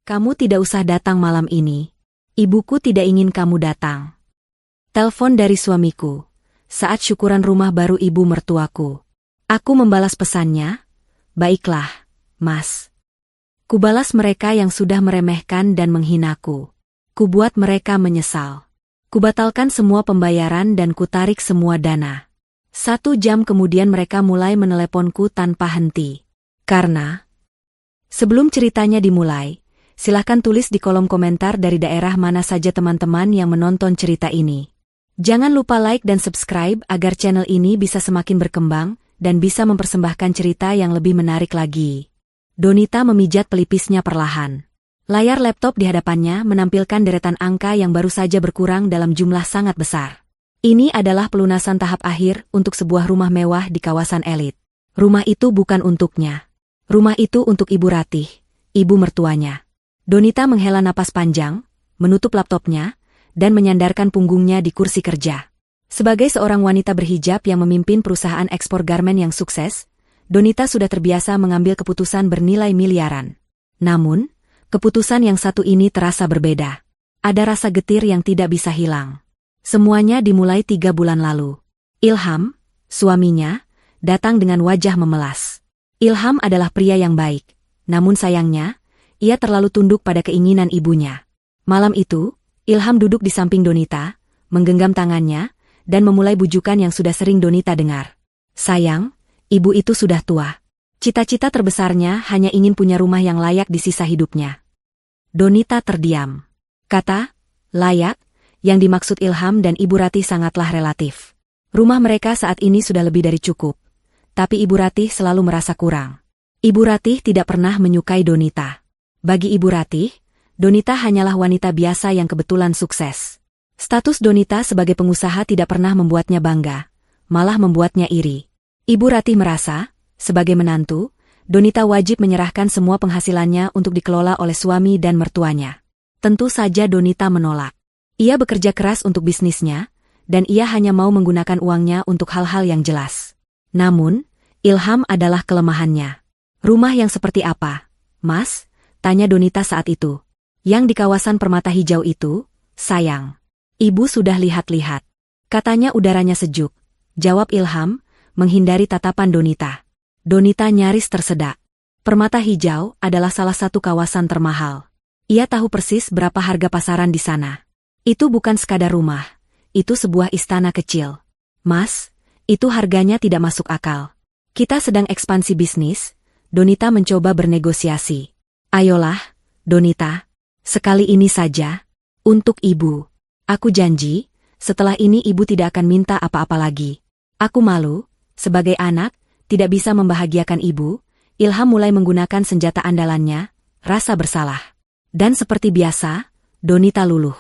Kamu tidak usah datang malam ini. Ibuku tidak ingin kamu datang. Telepon dari suamiku. Saat syukuran rumah baru ibu mertuaku. Aku membalas pesannya. Baiklah, Mas. Kubalas mereka yang sudah meremehkan dan menghinaku. Kubuat mereka menyesal. Kubatalkan semua pembayaran dan kutarik semua dana. 1 jam kemudian mereka mulai meneleponku tanpa henti. Karena sebelum ceritanya dimulai, silahkan tulis di kolom komentar dari daerah mana saja teman-teman yang menonton cerita ini. Jangan lupa like dan subscribe agar channel ini bisa semakin berkembang dan bisa mempersembahkan cerita yang lebih menarik lagi. Donita memijat pelipisnya perlahan. Layar laptop di hadapannya menampilkan deretan angka yang baru saja berkurang dalam jumlah sangat besar. Ini adalah pelunasan tahap akhir untuk sebuah rumah mewah di kawasan elit. Rumah itu bukan untuknya. Rumah itu untuk Ibu Ratih, ibu mertuanya. Donita menghela napas panjang, menutup laptopnya, dan menyandarkan punggungnya di kursi kerja. Sebagai seorang wanita berhijab yang memimpin perusahaan ekspor garmen yang sukses, Donita sudah terbiasa mengambil keputusan bernilai miliaran. Namun, keputusan yang satu ini terasa berbeda. Ada rasa getir yang tidak bisa hilang. Semuanya dimulai 3 bulan lalu. Ilham, suaminya, datang dengan wajah memelas. Ilham adalah pria yang baik, namun sayangnya, ia terlalu tunduk pada keinginan ibunya. Malam itu, Ilham duduk di samping Donita, menggenggam tangannya, dan memulai bujukan yang sudah sering Donita dengar. Sayang, ibu itu sudah tua. Cita-cita terbesarnya hanya ingin punya rumah yang layak di sisa hidupnya. Donita terdiam. Kata, layak, yang dimaksud Ilham dan Ibu Ratih sangatlah relatif. Rumah mereka saat ini sudah lebih dari cukup. Tapi Ibu Ratih selalu merasa kurang. Ibu Ratih tidak pernah menyukai Donita. Bagi Ibu Ratih, Donita hanyalah wanita biasa yang kebetulan sukses. Status Donita sebagai pengusaha tidak pernah membuatnya bangga, malah membuatnya iri. Ibu Ratih merasa, sebagai menantu, Donita wajib menyerahkan semua penghasilannya untuk dikelola oleh suami dan mertuanya. Tentu saja Donita menolak. Ia bekerja keras untuk bisnisnya, dan ia hanya mau menggunakan uangnya untuk hal-hal yang jelas. Namun, Ilham adalah kelemahannya. Rumah yang seperti apa, Mas? Tanya Donita saat itu. Yang di kawasan permata hijau itu, sayang. Ibu sudah lihat-lihat. Katanya udaranya sejuk. Jawab Ilham, menghindari tatapan Donita. Donita nyaris tersedak. Permata hijau adalah salah satu kawasan termahal. Ia tahu persis berapa harga pasaran di sana. Itu bukan sekadar rumah, itu sebuah istana kecil. Mas, itu harganya tidak masuk akal. Kita sedang ekspansi bisnis, Donita mencoba bernegosiasi. Ayolah, Donita, sekali ini saja, untuk ibu. Aku janji, setelah ini ibu tidak akan minta apa-apa lagi. Aku malu, sebagai anak, tidak bisa membahagiakan ibu. Ilham mulai menggunakan senjata andalannya, rasa bersalah. Dan seperti biasa, Donita luluh.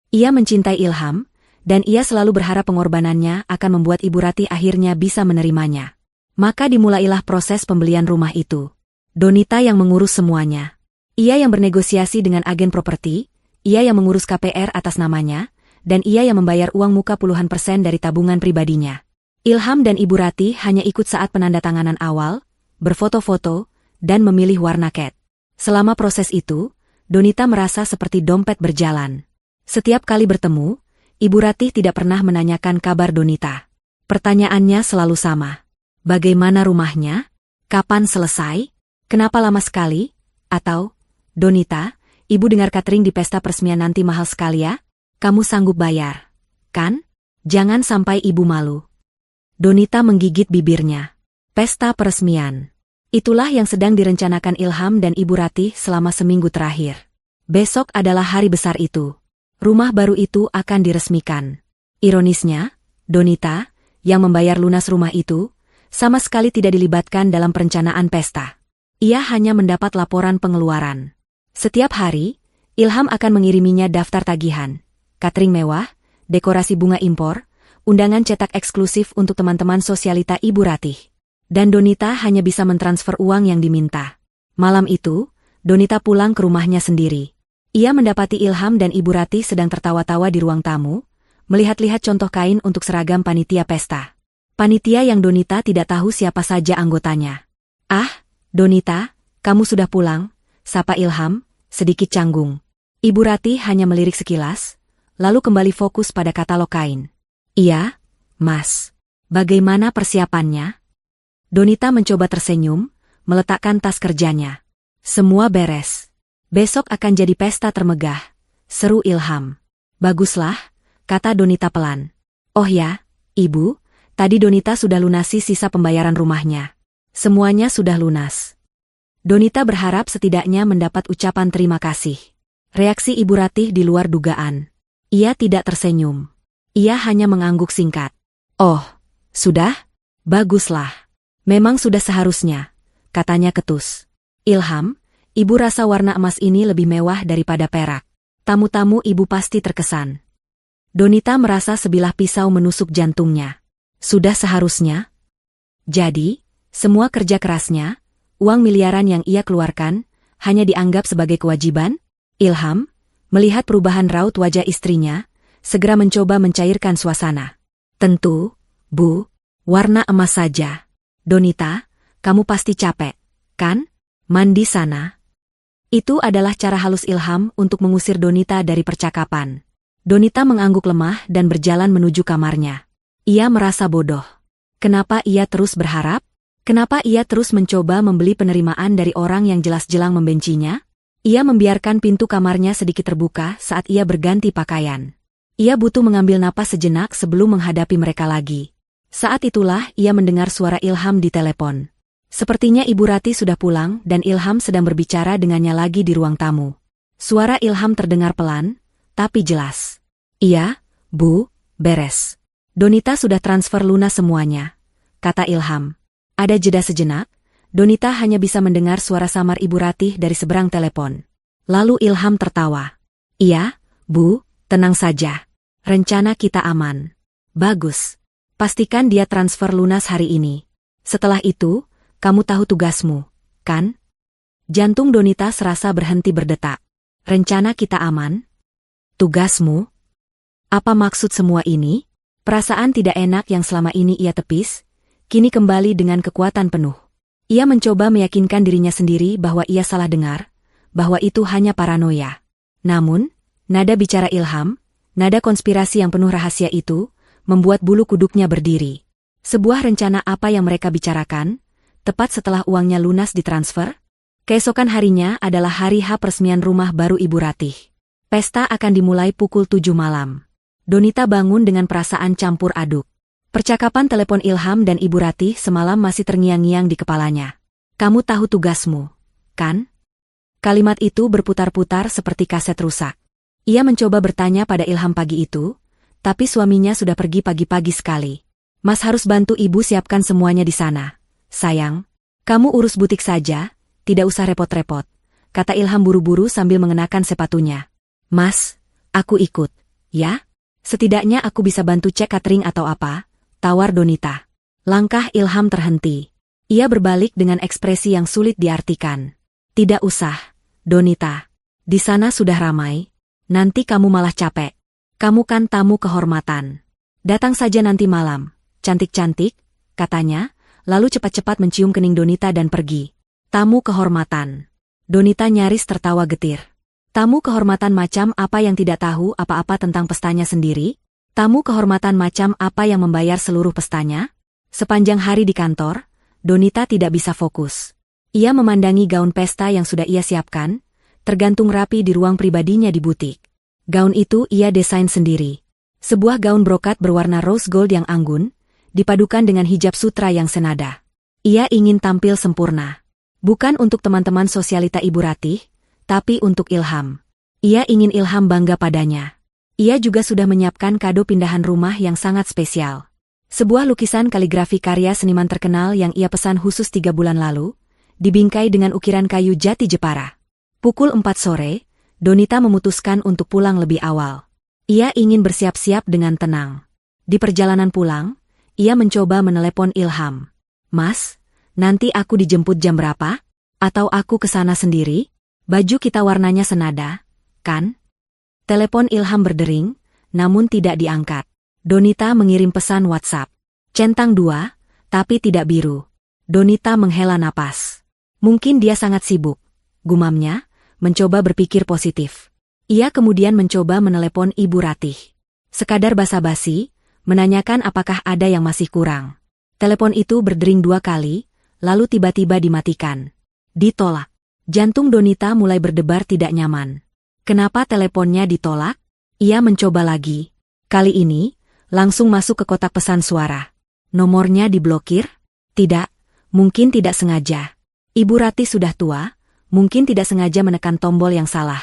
Ia mencintai Ilham, dan ia selalu berharap pengorbanannya akan membuat Ibu Ratih akhirnya bisa menerimanya. Maka dimulailah proses pembelian rumah itu. Donita yang mengurus semuanya. Ia yang bernegosiasi dengan agen properti, ia yang mengurus KPR atas namanya, dan ia yang membayar uang muka puluhan persen dari tabungan pribadinya. Ilham dan Ibu Ratih hanya ikut saat penandatanganan awal, berfoto-foto, dan memilih warna cat. Selama proses itu, Donita merasa seperti dompet berjalan. Setiap kali bertemu, Ibu Ratih tidak pernah menanyakan kabar Donita. Pertanyaannya selalu sama. Bagaimana rumahnya? Kapan selesai? Kenapa lama sekali? Atau, Donita, ibu dengar catering di pesta peresmian nanti mahal sekali ya? Kamu sanggup bayar, kan? Jangan sampai ibu malu. Donita menggigit bibirnya. Pesta peresmian. Itulah yang sedang direncanakan Ilham dan Ibu Ratih selama seminggu terakhir. Besok adalah hari besar itu. Rumah baru itu akan diresmikan. Ironisnya, Donita, yang membayar lunas rumah itu, sama sekali tidak dilibatkan dalam perencanaan pesta. Ia hanya mendapat laporan pengeluaran. Setiap hari, Ilham akan mengiriminya daftar tagihan, catering mewah, dekorasi bunga impor, undangan cetak eksklusif untuk teman-teman sosialita Ibu Ratih. Dan Donita hanya bisa mentransfer uang yang diminta. Malam itu, Donita pulang ke rumahnya sendiri. Ia mendapati Ilham dan Ibu Ratih sedang tertawa-tawa di ruang tamu, melihat-lihat contoh kain untuk seragam panitia pesta. Panitia yang Donita tidak tahu siapa saja anggotanya. Ah, Donita, kamu sudah pulang, sapa Ilham, sedikit canggung. Ibu Ratih hanya melirik sekilas, lalu kembali fokus pada katalog kain. Iya, Mas. Bagaimana persiapannya? Donita mencoba tersenyum, meletakkan tas kerjanya. Semua beres. Besok akan jadi pesta termegah, seru Ilham. Baguslah, kata Donita pelan. Oh ya, Ibu, tadi Donita sudah lunasi sisa pembayaran rumahnya. Semuanya sudah lunas. Donita berharap setidaknya mendapat ucapan terima kasih. Reaksi Ibu Ratih di luar dugaan. Ia tidak tersenyum. Ia hanya mengangguk singkat. Oh, sudah? Baguslah. Memang sudah seharusnya, katanya ketus. Ilham, Ibu rasa warna emas ini lebih mewah daripada perak. Tamu-tamu Ibu pasti terkesan. Donita merasa sebilah pisau menusuk jantungnya. Sudah seharusnya? Jadi, semua kerja kerasnya, uang miliaran yang ia keluarkan, hanya dianggap sebagai kewajiban? Ilham, melihat perubahan raut wajah istrinya, segera mencoba mencairkan suasana. Tentu, Bu, warna emas saja. Donita, kamu pasti capek, kan? Mandi sana. Itu adalah cara halus Ilham untuk mengusir Donita dari percakapan. Donita mengangguk lemah dan berjalan menuju kamarnya. Ia merasa bodoh. Kenapa ia terus berharap? Kenapa ia terus mencoba membeli penerimaan dari orang yang jelas-jelas membencinya? Ia membiarkan pintu kamarnya sedikit terbuka saat ia berganti pakaian. Ia butuh mengambil napas sejenak sebelum menghadapi mereka lagi. Saat itulah ia mendengar suara Ilham di telepon. Sepertinya Ibu Ratih sudah pulang dan Ilham sedang berbicara dengannya lagi di ruang tamu. Suara Ilham terdengar pelan, tapi jelas. Iya, Bu, beres. Donita sudah transfer lunas semuanya, kata Ilham. Ada jeda sejenak, Donita hanya bisa mendengar suara samar Ibu Ratih dari seberang telepon. Lalu Ilham tertawa. Iya, Bu, tenang saja. Rencana kita aman. Bagus. Pastikan dia transfer lunas hari ini. Setelah itu, kamu tahu tugasmu, kan? Jantung Donita serasa berhenti berdetak. Rencana kita aman? Tugasmu? Apa maksud semua ini? Perasaan tidak enak yang selama ini ia tepis, kini kembali dengan kekuatan penuh. Ia mencoba meyakinkan dirinya sendiri bahwa ia salah dengar, bahwa itu hanya paranoia. Namun, nada bicara Ilham, nada konspirasi yang penuh rahasia itu, membuat bulu kuduknya berdiri. Sebuah rencana apa yang mereka bicarakan? Tepat setelah uangnya lunas ditransfer? Keesokan harinya adalah hari H peresmian rumah baru Ibu Ratih. Pesta akan dimulai pukul 7 malam. Donita bangun dengan perasaan campur aduk. Percakapan telepon Ilham dan Ibu Ratih semalam masih terngiang-ngiang di kepalanya. Kamu tahu tugasmu, kan? Kalimat itu berputar-putar seperti kaset rusak. Ia mencoba bertanya pada Ilham pagi itu, tapi suaminya sudah pergi pagi-pagi sekali. Mas harus bantu Ibu siapkan semuanya di sana. Sayang, kamu urus butik saja, tidak usah repot-repot, kata Ilham buru-buru sambil mengenakan sepatunya. Mas, aku ikut, ya? Setidaknya aku bisa bantu cek catering atau apa, tawar Donita. Langkah Ilham terhenti. Ia berbalik dengan ekspresi yang sulit diartikan. Tidak usah, Donita. Di sana sudah ramai, nanti kamu malah capek. Kamu kan tamu kehormatan. Datang saja nanti malam, cantik-cantik, katanya. Lalu cepat-cepat mencium kening Donita dan pergi. Tamu kehormatan. Donita nyaris tertawa getir. Tamu kehormatan macam apa yang tidak tahu apa-apa tentang pestanya sendiri? Tamu kehormatan macam apa yang membayar seluruh pestanya? Sepanjang hari di kantor, Donita tidak bisa fokus. Ia memandangi gaun pesta yang sudah ia siapkan, tergantung rapi di ruang pribadinya di butik. Gaun itu ia desain sendiri. Sebuah gaun brokat berwarna rose gold yang anggun, dipadukan dengan hijab sutra yang senada. Ia ingin tampil sempurna. Bukan untuk teman-teman sosialita Ibu Ratih, tapi untuk Ilham. Ia ingin Ilham bangga padanya. Ia juga sudah menyiapkan kado pindahan rumah yang sangat spesial. Sebuah lukisan kaligrafi karya seniman terkenal yang ia pesan khusus 3 bulan lalu, dibingkai dengan ukiran kayu jati Jepara. Pukul 4 sore, Donita memutuskan untuk pulang lebih awal. Ia ingin bersiap-siap dengan tenang. Di perjalanan pulang, ia mencoba menelepon Ilham. Mas, nanti aku dijemput jam berapa? Atau aku ke sana sendiri? Baju kita warnanya senada, kan? Telepon Ilham berdering, namun tidak diangkat. Donita mengirim pesan WhatsApp. Centang 2, tapi tidak biru. Donita menghela napas. Mungkin dia sangat sibuk, gumamnya, mencoba berpikir positif. Ia kemudian mencoba menelepon Ibu Ratih. Sekadar basa-basi, menanyakan apakah ada yang masih kurang. Telepon itu berdering 2 kali, lalu tiba-tiba dimatikan. Ditolak. Jantung Donita mulai berdebar tidak nyaman. Kenapa teleponnya ditolak? Ia mencoba lagi. Kali ini, langsung masuk ke kotak pesan suara. Nomornya diblokir? Tidak, mungkin tidak sengaja. Ibu Ratih sudah tua, mungkin tidak sengaja menekan tombol yang salah.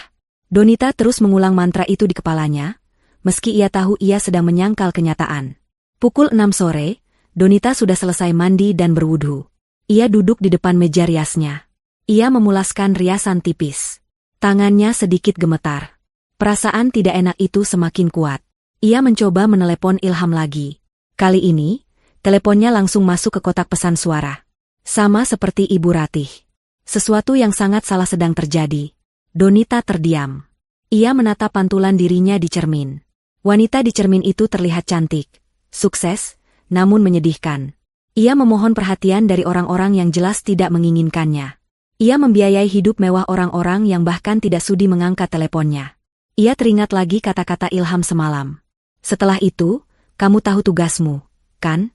Donita terus mengulang mantra itu di kepalanya, meski ia tahu ia sedang menyangkal kenyataan. Pukul 6 sore, Donita sudah selesai mandi dan berwudu. Ia duduk di depan meja riasnya. Ia memulaskan riasan tipis. Tangannya sedikit gemetar. Perasaan tidak enak itu semakin kuat. Ia mencoba menelepon Ilham lagi. Kali ini, teleponnya langsung masuk ke kotak pesan suara. Sama seperti Ibu Ratih. Sesuatu yang sangat salah sedang terjadi. Donita terdiam. Ia menatap pantulan dirinya di cermin. Wanita di cermin itu terlihat cantik, sukses, namun menyedihkan. Ia memohon perhatian dari orang-orang yang jelas tidak menginginkannya. Ia membiayai hidup mewah orang-orang yang bahkan tidak sudi mengangkat teleponnya. Ia teringat lagi kata-kata Ilham semalam. Setelah itu, kamu tahu tugasmu, kan?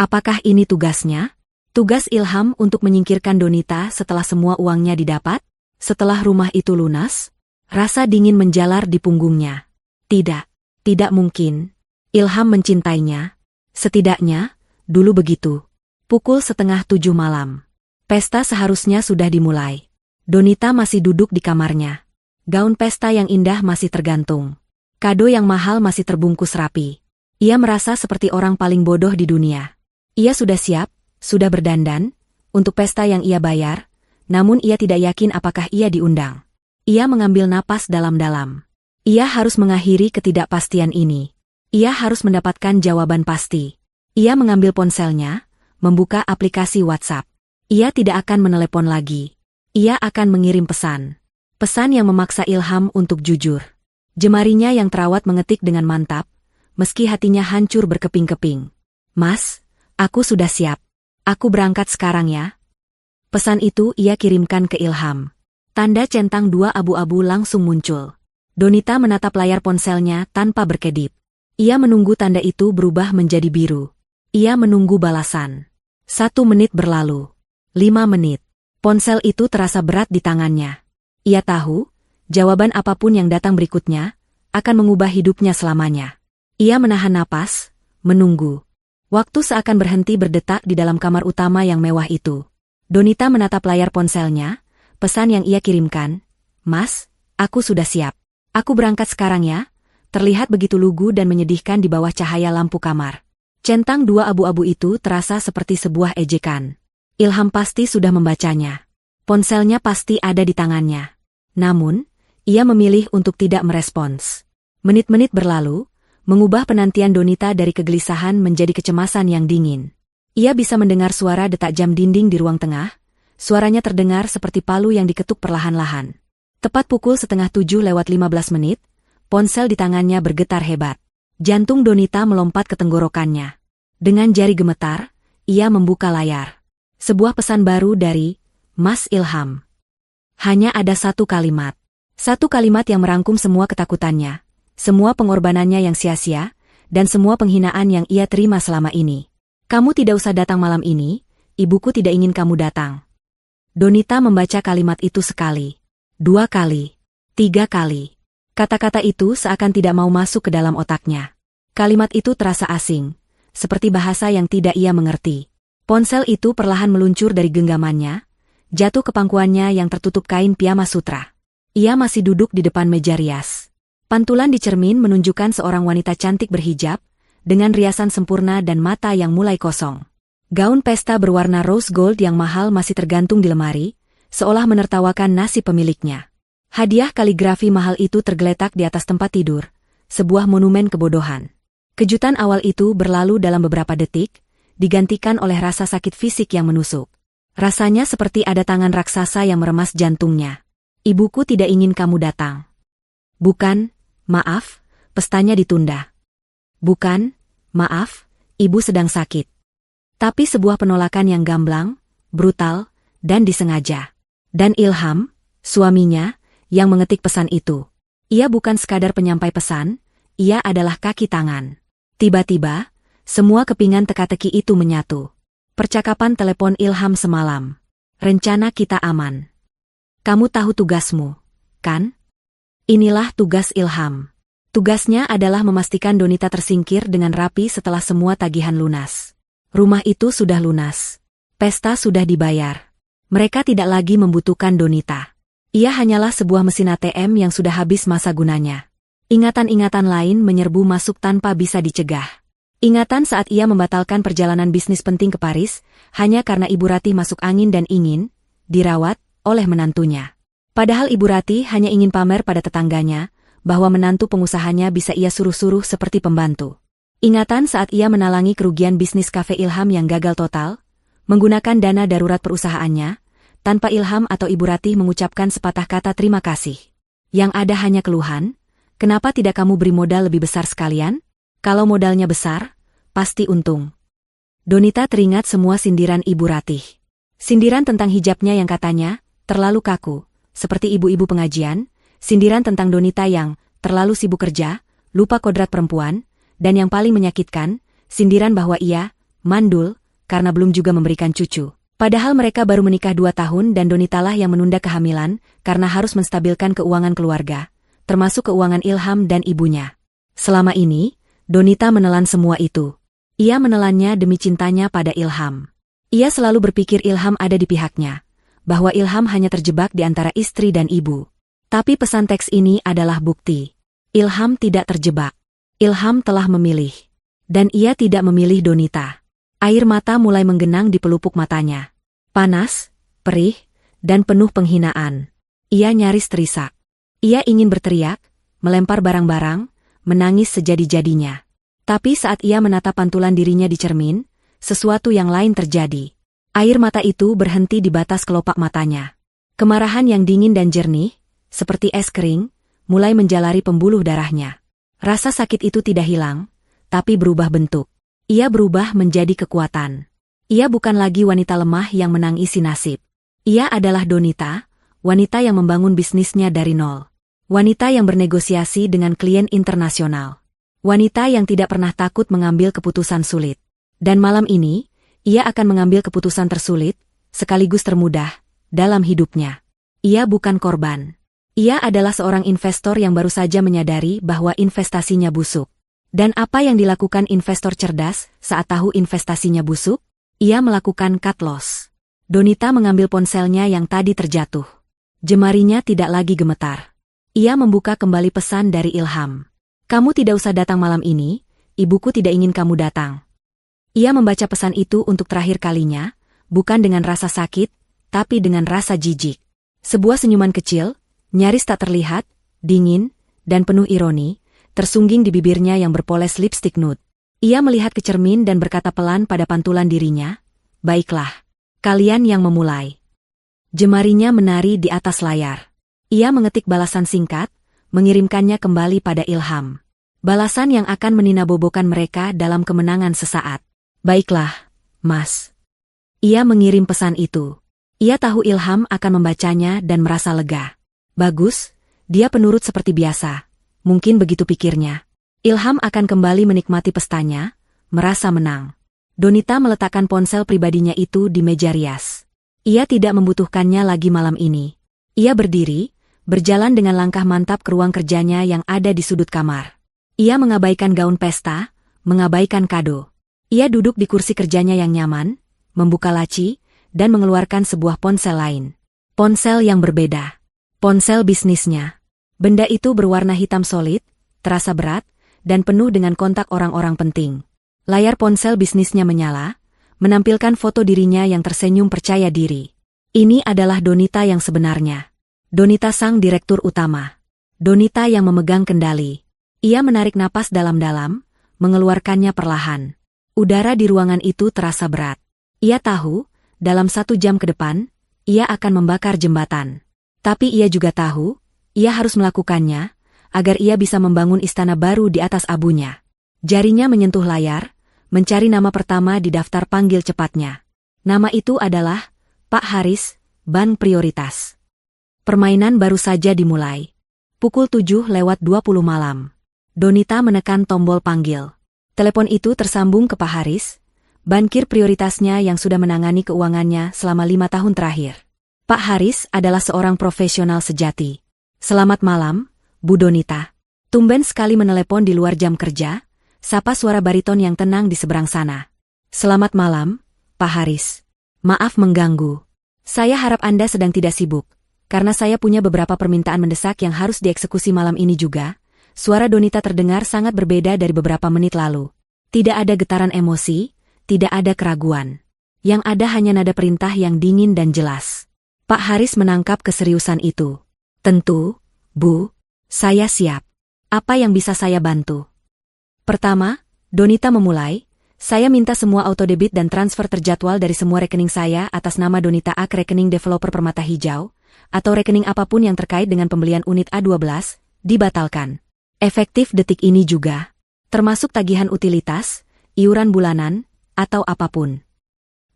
Apakah ini tugasnya? Tugas Ilham untuk menyingkirkan Donita setelah semua uangnya didapat? Setelah rumah itu lunas? Rasa dingin menjalar di punggungnya. Tidak, tidak mungkin. Ilham mencintainya. Setidaknya, dulu begitu. Pukul 6:30 malam. Pesta seharusnya sudah dimulai. Donita masih duduk di kamarnya. Gaun pesta yang indah masih tergantung. Kado yang mahal masih terbungkus rapi. Ia merasa seperti orang paling bodoh di dunia. Ia sudah siap, sudah berdandan, untuk pesta yang ia bayar, namun ia tidak yakin apakah ia diundang. Ia mengambil napas dalam-dalam. Ia harus mengakhiri ketidakpastian ini. Ia harus mendapatkan jawaban pasti. Ia mengambil ponselnya, membuka aplikasi WhatsApp. Ia tidak akan menelepon lagi. Ia akan mengirim pesan. Pesan yang memaksa Ilham untuk jujur. Jemarinya yang terawat mengetik dengan mantap, meski hatinya hancur berkeping-keping. Mas, aku sudah siap. Aku berangkat sekarang ya. Pesan itu ia kirimkan ke Ilham. Tanda centang 2 abu-abu langsung muncul. Donita menatap layar ponselnya tanpa berkedip. Ia menunggu tanda itu berubah menjadi biru. Ia menunggu balasan. 1 menit berlalu. 5 menit. Ponsel itu terasa berat di tangannya. Ia tahu, jawaban apapun yang datang berikutnya, akan mengubah hidupnya selamanya. Ia menahan napas, menunggu. Waktu seakan berhenti berdetak di dalam kamar utama yang mewah itu. Donita menatap layar ponselnya, pesan yang ia kirimkan, Mas, aku sudah siap. Aku berangkat sekarang ya. Terlihat begitu lugu dan menyedihkan di bawah cahaya lampu kamar. Centang 2 abu-abu itu terasa seperti sebuah ejekan. Ilham pasti sudah membacanya. Ponselnya pasti ada di tangannya. Namun, ia memilih untuk tidak merespons. Menit-menit berlalu, mengubah penantian Donita dari kegelisahan menjadi kecemasan yang dingin. Ia bisa mendengar suara detak jam dinding di ruang tengah, suaranya terdengar seperti palu yang diketuk perlahan-lahan. Tepat pukul 6:07:15, ponsel di tangannya bergetar hebat. Jantung Donita melompat ke tenggorokannya. Dengan jari gemetar, ia membuka layar. Sebuah pesan baru dari Mas Ilham. Hanya ada 1 kalimat. 1 kalimat yang merangkum semua ketakutannya, semua pengorbanannya yang sia-sia, dan semua penghinaan yang ia terima selama ini. Kamu tidak usah datang malam ini, ibuku tidak ingin kamu datang. Donita membaca kalimat itu sekali, 2 kali, 3 kali. Kata-kata itu seakan tidak mau masuk ke dalam otaknya. Kalimat itu terasa asing, seperti bahasa yang tidak ia mengerti. Ponsel itu perlahan meluncur dari genggamannya, jatuh ke pangkuannya yang tertutup kain piyama sutra. Ia masih duduk di depan meja rias. Pantulan di cermin menunjukkan seorang wanita cantik berhijab, dengan riasan sempurna dan mata yang mulai kosong. Gaun pesta berwarna rose gold yang mahal masih tergantung di lemari, seolah menertawakan nasib pemiliknya. Hadiah kaligrafi mahal itu tergeletak di atas tempat tidur, sebuah monumen kebodohan. Kejutan awal itu berlalu dalam beberapa detik, digantikan oleh rasa sakit fisik yang menusuk. Rasanya seperti ada tangan raksasa yang meremas jantungnya. Ibuku tidak ingin kamu datang. Bukan, maaf, pestanya ditunda. Bukan, maaf, ibu sedang sakit. Tapi sebuah penolakan yang gamblang, brutal, dan disengaja. Dan Ilham, suaminya, yang mengetik pesan itu. Ia bukan sekadar penyampai pesan, ia adalah kaki tangan. Tiba-tiba, semua kepingan teka-teki itu menyatu. Percakapan telepon Ilham semalam. Rencana kita aman. Kamu tahu tugasmu, kan? Inilah tugas Ilham. Tugasnya adalah memastikan Donita tersingkir dengan rapi setelah semua tagihan lunas. Rumah itu sudah lunas. Pesta sudah dibayar. Mereka tidak lagi membutuhkan Donita. Ia hanyalah sebuah mesin ATM yang sudah habis masa gunanya. Ingatan-ingatan lain menyerbu masuk tanpa bisa dicegah. Ingatan saat ia membatalkan perjalanan bisnis penting ke Paris, hanya karena Ibu Ratih masuk angin dan ingin dirawat oleh menantunya. Padahal Ibu Ratih hanya ingin pamer pada tetangganya, bahwa menantu pengusahanya bisa ia suruh-suruh seperti pembantu. Ingatan saat ia menalangi kerugian bisnis kafe Ilham yang gagal total, menggunakan dana darurat perusahaannya, tanpa Ilham atau Ibu Ratih mengucapkan sepatah kata terima kasih. Yang ada hanya keluhan, kenapa tidak kamu beri modal lebih besar sekalian? Kalau modalnya besar, pasti untung. Donita teringat semua sindiran Ibu Ratih. Sindiran tentang hijabnya yang katanya terlalu kaku, seperti ibu-ibu pengajian, sindiran tentang Donita yang terlalu sibuk kerja, lupa kodrat perempuan, dan yang paling menyakitkan, sindiran bahwa ia mandul karena belum juga memberikan cucu. Padahal mereka baru menikah 2 tahun dan Donitalah yang menunda kehamilan karena harus menstabilkan keuangan keluarga, termasuk keuangan Ilham dan ibunya. Selama ini, Donita menelan semua itu. Ia menelannya demi cintanya pada Ilham. Ia selalu berpikir Ilham ada di pihaknya, bahwa Ilham hanya terjebak di antara istri dan ibu. Tapi pesan teks ini adalah bukti. Ilham tidak terjebak. Ilham telah memilih. Dan ia tidak memilih Donita. Air mata mulai menggenang di pelupuk matanya. Panas, perih, dan penuh penghinaan. Ia nyaris terisak. Ia ingin berteriak, melempar barang-barang, menangis sejadi-jadinya. Tapi saat ia menatap pantulan dirinya di cermin, sesuatu yang lain terjadi. Air mata itu berhenti di batas kelopak matanya. Kemarahan yang dingin dan jernih, seperti es kering, mulai menjalari pembuluh darahnya. Rasa sakit itu tidak hilang, tapi berubah bentuk. Ia berubah menjadi kekuatan. Ia bukan lagi wanita lemah yang menangisi nasib. Ia adalah Donita, wanita yang membangun bisnisnya dari nol. Wanita yang bernegosiasi dengan klien internasional. Wanita yang tidak pernah takut mengambil keputusan sulit. Dan malam ini, ia akan mengambil keputusan tersulit, sekaligus termudah, dalam hidupnya. Ia bukan korban. Ia adalah seorang investor yang baru saja menyadari bahwa investasinya busuk. Dan apa yang dilakukan investor cerdas saat tahu investasinya busuk? Ia melakukan cut loss. Donita mengambil ponselnya yang tadi terjatuh. Jemarinya tidak lagi gemetar. Ia membuka kembali pesan dari Ilham. Kamu tidak usah datang malam ini, ibuku tidak ingin kamu datang. Ia membaca pesan itu untuk terakhir kalinya, bukan dengan rasa sakit, tapi dengan rasa jijik. Sebuah senyuman kecil, nyaris tak terlihat, dingin, dan penuh ironi, tersungging di bibirnya yang berpoles lipstik nude. Ia melihat ke cermin dan berkata pelan pada pantulan dirinya, "Baiklah, kalian yang memulai." Jemarinya menari di atas layar. Ia mengetik balasan singkat, mengirimkannya kembali pada Ilham. Balasan yang akan meninabobokan mereka dalam kemenangan sesaat. "Baiklah, Mas." Ia mengirim pesan itu. Ia tahu Ilham akan membacanya dan merasa lega. Bagus, dia penurut seperti biasa. Mungkin begitu pikirnya. Ilham akan kembali menikmati pestanya, merasa menang. Donita meletakkan ponsel pribadinya itu di meja rias. Ia tidak membutuhkannya lagi malam ini. Ia berdiri, berjalan dengan langkah mantap ke ruang kerjanya yang ada di sudut kamar. Ia mengabaikan gaun pesta, mengabaikan kado. Ia duduk di kursi kerjanya yang nyaman, membuka laci, dan mengeluarkan sebuah ponsel lain. Ponsel yang berbeda. Ponsel bisnisnya. Benda itu berwarna hitam solid, terasa berat, dan penuh dengan kontak orang-orang penting. Layar ponsel bisnisnya menyala, menampilkan foto dirinya yang tersenyum percaya diri. Ini adalah Donita yang sebenarnya. Donita sang direktur utama. Donita yang memegang kendali. Ia menarik napas dalam-dalam, mengeluarkannya perlahan. Udara di ruangan itu terasa berat. Ia tahu, dalam 1 jam ke depan, ia akan membakar jembatan. Tapi ia juga tahu, ia harus melakukannya, agar ia bisa membangun istana baru di atas abunya. Jarinya menyentuh layar, mencari nama pertama di daftar panggil cepatnya. Nama itu adalah Pak Haris, Bank Prioritas. Permainan baru saja dimulai. Pukul 7:20 malam. Donita menekan tombol panggil. Telepon itu tersambung ke Pak Haris, bankir prioritasnya yang sudah menangani keuangannya selama 5 tahun terakhir. Pak Haris adalah seorang profesional sejati. Selamat malam, Bu Donita. Tumben sekali menelepon di luar jam kerja, sapa suara bariton yang tenang di seberang sana. Selamat malam, Pak Haris. Maaf mengganggu. Saya harap Anda sedang tidak sibuk. Karena saya punya beberapa permintaan mendesak yang harus dieksekusi malam ini juga. Suara Donita terdengar sangat berbeda dari beberapa menit lalu. Tidak ada getaran emosi, tidak ada keraguan. Yang ada hanya nada perintah yang dingin dan jelas. Pak Haris menangkap keseriusan itu. Tentu, Bu, saya siap. Apa yang bisa saya bantu? Pertama, Donita memulai, saya minta semua autodebit dan transfer terjadwal dari semua rekening saya atas nama Donita A ke rekening developer Permata Hijau, atau rekening apapun yang terkait dengan pembelian unit A12, dibatalkan. Efektif detik ini juga. Termasuk tagihan utilitas, iuran bulanan, atau apapun.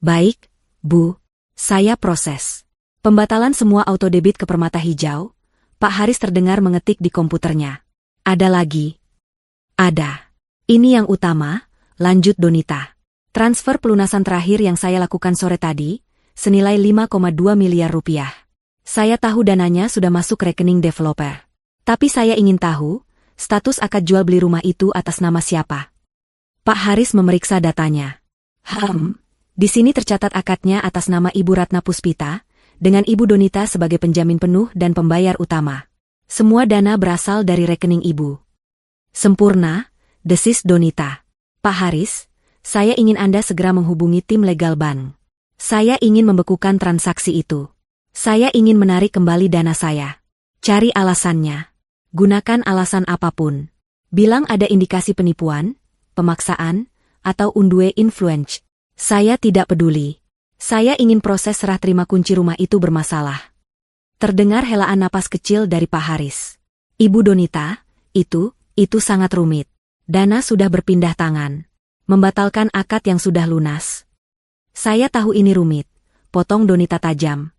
Baik, Bu. Saya proses. Pembatalan semua autodebit ke Permata Hijau. Pak Haris terdengar mengetik di komputernya. Ada lagi. Ada. Ini yang utama, lanjut Donita. Transfer pelunasan terakhir yang saya lakukan sore tadi, senilai 5,2 miliar rupiah. Saya tahu dananya sudah masuk rekening developer. Tapi saya ingin tahu, status akad jual beli rumah itu atas nama siapa? Pak Haris memeriksa datanya. Di sini tercatat akadnya atas nama Ibu Ratna Puspita, dengan Ibu Donita sebagai penjamin penuh dan pembayar utama. Semua dana berasal dari rekening Ibu. Sempurna, desis Donita. Pak Haris, saya ingin Anda segera menghubungi tim legal bank. Saya ingin membekukan transaksi itu. Saya ingin menarik kembali dana saya. Cari alasannya. Gunakan alasan apapun. Bilang ada indikasi penipuan, pemaksaan, atau undue influence. Saya tidak peduli. Saya ingin proses serah terima kunci rumah itu bermasalah. Terdengar helaan napas kecil dari Pak Haris. Ibu Donita, itu sangat rumit. Dana sudah berpindah tangan. Membatalkan akad yang sudah lunas. Saya tahu ini rumit, potong Donita tajam.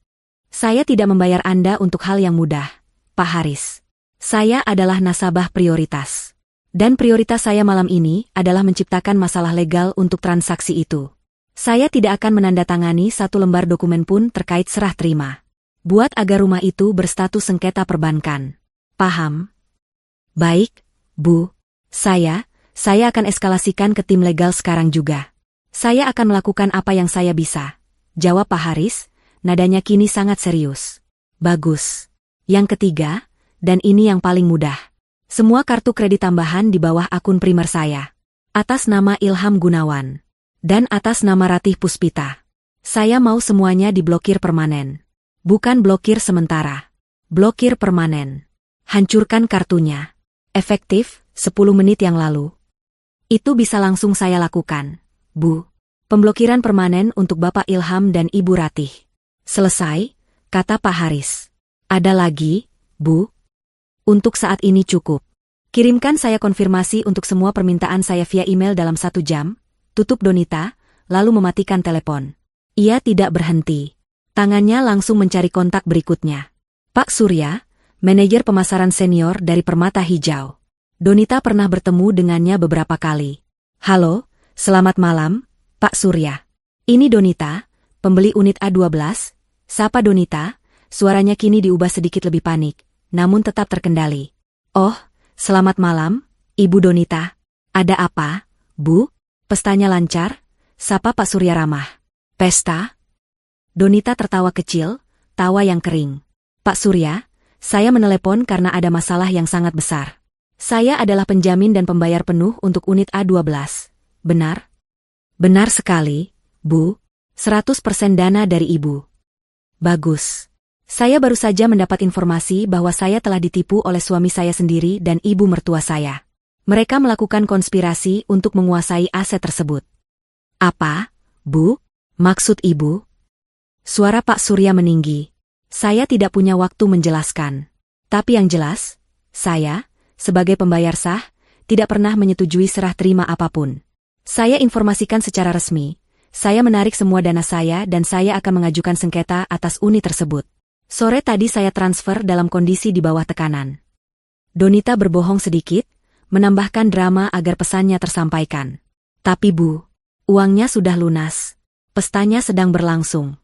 Saya tidak membayar Anda untuk hal yang mudah, Pak Haris. Saya adalah nasabah prioritas. Dan prioritas saya malam ini adalah menciptakan masalah legal untuk transaksi itu. Saya tidak akan menandatangani satu lembar dokumen pun terkait serah terima. Buat agar rumah itu berstatus sengketa perbankan. Paham? Baik, Bu. Saya akan eskalasikan ke tim legal sekarang juga. Saya akan melakukan apa yang saya bisa. Jawab Pak Haris. Nadanya kini sangat serius. Bagus. Yang ketiga, dan ini yang paling mudah. Semua kartu kredit tambahan di bawah akun primer saya. Atas nama Ilham Gunawan. Dan atas nama Ratih Puspita. Saya mau semuanya diblokir permanen. Bukan blokir sementara. Blokir permanen. Hancurkan kartunya. Efektif, 10 menit yang lalu. Itu bisa langsung saya lakukan, Bu. Pemblokiran permanen untuk Bapak Ilham dan Ibu Ratih. Selesai, kata Pak Haris. Ada lagi, Bu? Untuk saat ini cukup. Kirimkan saya konfirmasi untuk semua permintaan saya via email dalam 1 jam, tutup Donita, lalu mematikan telepon. Ia tidak berhenti. Tangannya langsung mencari kontak berikutnya. Pak Surya, manajer pemasaran senior dari Permata Hijau. Donita pernah bertemu dengannya beberapa kali. Halo, selamat malam, Pak Surya. Ini Donita, pembeli unit A12. Sapa Donita, suaranya kini diubah sedikit lebih panik, namun tetap terkendali. Oh, selamat malam, Ibu Donita. Ada apa, Bu? Pestanya lancar? Sapa Pak Surya ramah. Pesta? Donita tertawa kecil, tawa yang kering. Pak Surya, saya menelepon karena ada masalah yang sangat besar. Saya adalah penjamin dan pembayar penuh untuk unit A12. Benar? Benar sekali, Bu. 100% dana dari Ibu. Bagus. Saya baru saja mendapat informasi bahwa saya telah ditipu oleh suami saya sendiri dan ibu mertua saya. Mereka melakukan konspirasi untuk menguasai aset tersebut. Apa, Bu? Maksud Ibu? Suara Pak Surya meninggi. Saya tidak punya waktu menjelaskan. Tapi yang jelas, saya, sebagai pembayar sah, tidak pernah menyetujui serah terima apapun. Saya informasikan secara resmi. Saya menarik semua dana saya dan saya akan mengajukan sengketa atas unit tersebut. Sore tadi saya transfer dalam kondisi di bawah tekanan. Donita berbohong sedikit, menambahkan drama agar pesannya tersampaikan. Tapi Bu, uangnya sudah lunas. Pestanya sedang berlangsung.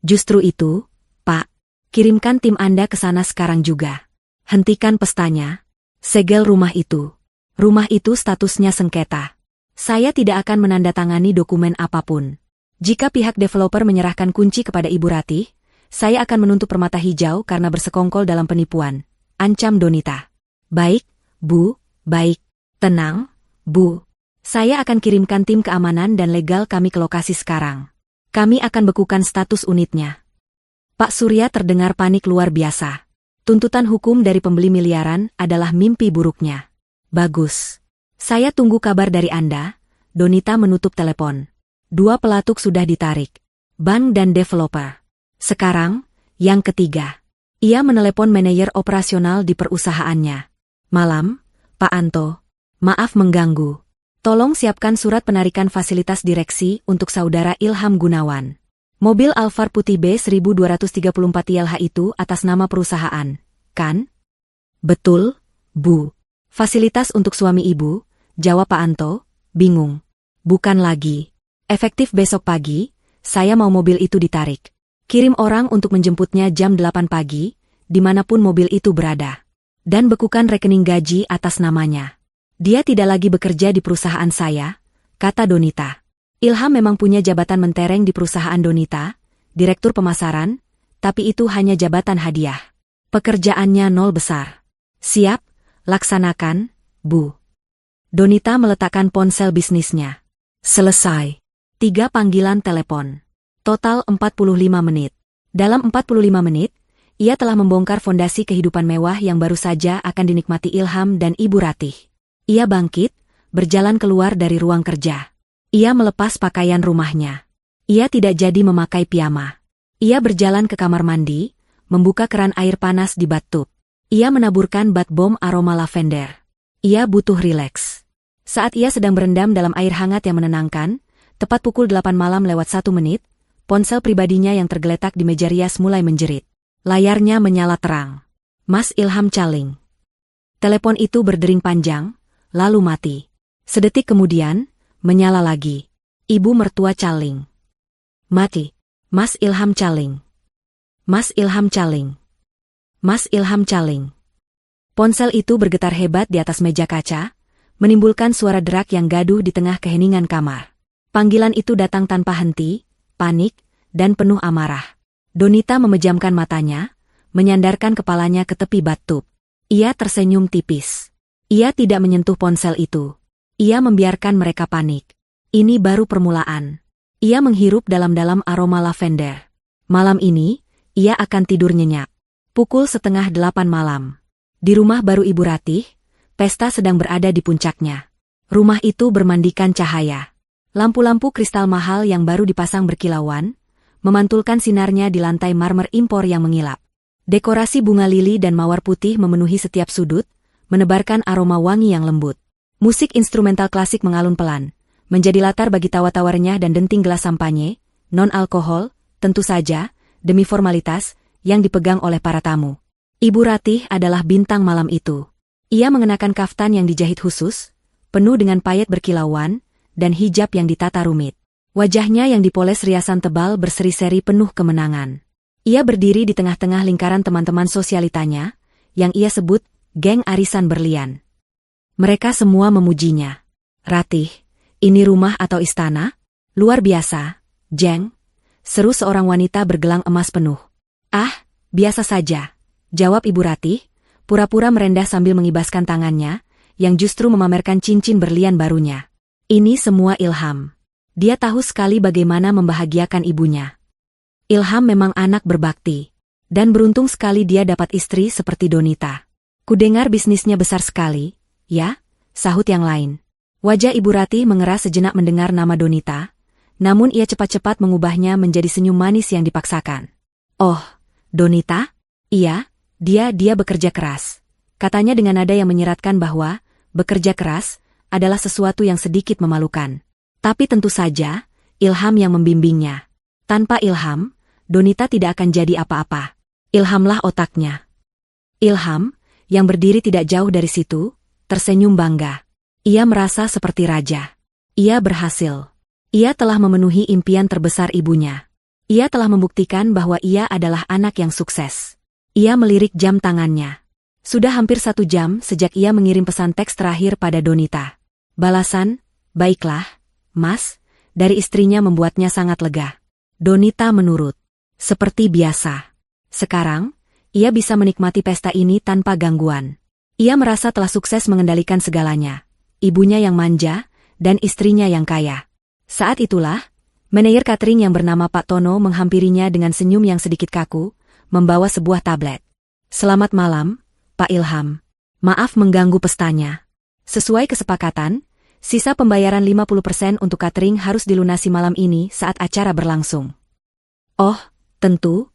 Justru itu, Pak, kirimkan tim Anda ke sana sekarang juga. Hentikan pestanya. Segel rumah itu. Rumah itu statusnya sengketa. Saya tidak akan menandatangani dokumen apapun. Jika pihak developer menyerahkan kunci kepada Ibu Ratih, saya akan menuntut Permata Hijau karena bersekongkol dalam penipuan. Ancam Donita. Baik, Bu, baik. Tenang, Bu. Saya akan kirimkan tim keamanan dan legal kami ke lokasi sekarang. Kami akan bekukan status unitnya. Pak Surya terdengar panik luar biasa. Tuntutan hukum dari pembeli miliaran adalah mimpi buruknya. Bagus. Saya tunggu kabar dari Anda. Donita menutup telepon. 2 pelatuk sudah ditarik. Bank dan developer. Sekarang, yang ketiga. Ia menelepon manajer operasional di perusahaannya. Malam, Pak Anto. Maaf mengganggu. Tolong siapkan surat penarikan fasilitas direksi untuk saudara Ilham Gunawan. Mobil Alphard putih B1234 ILH itu atas nama perusahaan, kan? Betul, Bu. Fasilitas untuk suami Ibu, jawab Pak Anto, bingung. Bukan lagi. Efektif besok pagi, saya mau mobil itu ditarik. Kirim orang untuk menjemputnya jam 8 pagi, dimanapun mobil itu berada. Dan bekukan rekening gaji atas namanya. Dia tidak lagi bekerja di perusahaan saya, kata Donita. Ilham memang punya jabatan mentereng di perusahaan Donita, direktur pemasaran, tapi itu hanya jabatan hadiah. Pekerjaannya nol besar. Siap, laksanakan, Bu. Donita meletakkan ponsel bisnisnya. Selesai. 3 panggilan telepon. Total 45 menit. Dalam 45 menit, ia telah membongkar fondasi kehidupan mewah yang baru saja akan dinikmati Ilham dan Ibu Ratih. Ia bangkit, berjalan keluar dari ruang kerja. Ia melepas pakaian rumahnya. Ia tidak jadi memakai piyama. Ia berjalan ke kamar mandi, membuka keran air panas di bathtub. Ia menaburkan bath bomb aroma lavender. Ia butuh rileks. Saat ia sedang berendam dalam air hangat yang menenangkan, tepat pukul 8 malam lewat 1 menit, ponsel pribadinya yang tergeletak di meja rias mulai menjerit. Layarnya menyala terang. Mas Ilham Caling. Telepon itu berdering panjang, lalu mati. Sedetik kemudian, menyala lagi. Ibu mertua Caling. Mati. Mas Ilham Caling. Mas Ilham Caling. Mas Ilham Caling. Ponsel itu bergetar hebat di atas meja kaca, menimbulkan suara derak yang gaduh di tengah keheningan kamar. Panggilan itu datang tanpa henti, panik, dan penuh amarah. Donita memejamkan matanya, menyandarkan kepalanya ke tepi bathtub. Ia tersenyum tipis. Ia tidak menyentuh ponsel itu. Ia membiarkan mereka panik. Ini baru permulaan. Ia menghirup dalam-dalam aroma lavender. Malam ini, ia akan tidur nyenyak. Pukul 7:30 malam. Di rumah baru Ibu Ratih, pesta sedang berada di puncaknya. Rumah itu bermandikan cahaya. Lampu-lampu kristal mahal yang baru dipasang berkilauan, memantulkan sinarnya di lantai marmer impor yang mengilap. Dekorasi bunga lili dan mawar putih memenuhi setiap sudut, menebarkan aroma wangi yang lembut. Musik instrumental klasik mengalun pelan, menjadi latar bagi tawa-tawa renyah dan denting gelas sampanye, non-alkohol, tentu saja, demi formalitas, yang dipegang oleh para tamu. Ibu Ratih adalah bintang malam itu. Ia mengenakan kaftan yang dijahit khusus, penuh dengan payet berkilauan, dan hijab yang ditata rumit. Wajahnya yang dipoles riasan tebal berseri-seri penuh kemenangan. Ia berdiri di tengah-tengah lingkaran teman-teman sosialitanya, yang ia sebut, geng arisan berlian. Mereka semua memujinya. Ratih, ini rumah atau istana? Luar biasa, Jeng, seru seorang wanita bergelang emas penuh. Ah, biasa saja, jawab Ibu Ratih, pura-pura merendah sambil mengibaskan tangannya, yang justru memamerkan cincin berlian barunya. Ini semua Ilham. Dia tahu sekali bagaimana membahagiakan ibunya. Ilham memang anak berbakti. Dan beruntung sekali dia dapat istri seperti Donita. Kudengar bisnisnya besar sekali, ya, sahut yang lain. Wajah Ibu Ratih mengerah sejenak mendengar nama Donita, namun ia cepat-cepat mengubahnya menjadi senyum manis yang dipaksakan. Oh, Donita? Iya, dia bekerja keras. Katanya dengan nada yang menyeratkan bahwa, bekerja keras, adalah sesuatu yang sedikit memalukan. Tapi tentu saja, Ilham yang membimbingnya. Tanpa Ilham, Donita tidak akan jadi apa-apa. Ilhamlah otaknya. Ilham, yang berdiri tidak jauh dari situ, tersenyum bangga. Ia merasa seperti raja. Ia berhasil. Ia telah memenuhi impian terbesar ibunya. Ia telah membuktikan bahwa ia adalah anak yang sukses. Ia melirik jam tangannya. Sudah hampir 1 jam sejak ia mengirim pesan teks terakhir pada Donita. Balasan, "Baiklah, Mas," dari istrinya membuatnya sangat lega. Donita menurut. Seperti biasa. Sekarang, ia bisa menikmati pesta ini tanpa gangguan. Ia merasa telah sukses mengendalikan segalanya. Ibunya yang manja, dan istrinya yang kaya. Saat itulah, manajer catering yang bernama Pak Tono menghampirinya dengan senyum yang sedikit kaku, membawa sebuah tablet. "Selamat malam, Pak Ilham. Maaf mengganggu pestanya. Sesuai kesepakatan, sisa pembayaran 50% untuk catering harus dilunasi malam ini saat acara berlangsung." "Oh, tentu,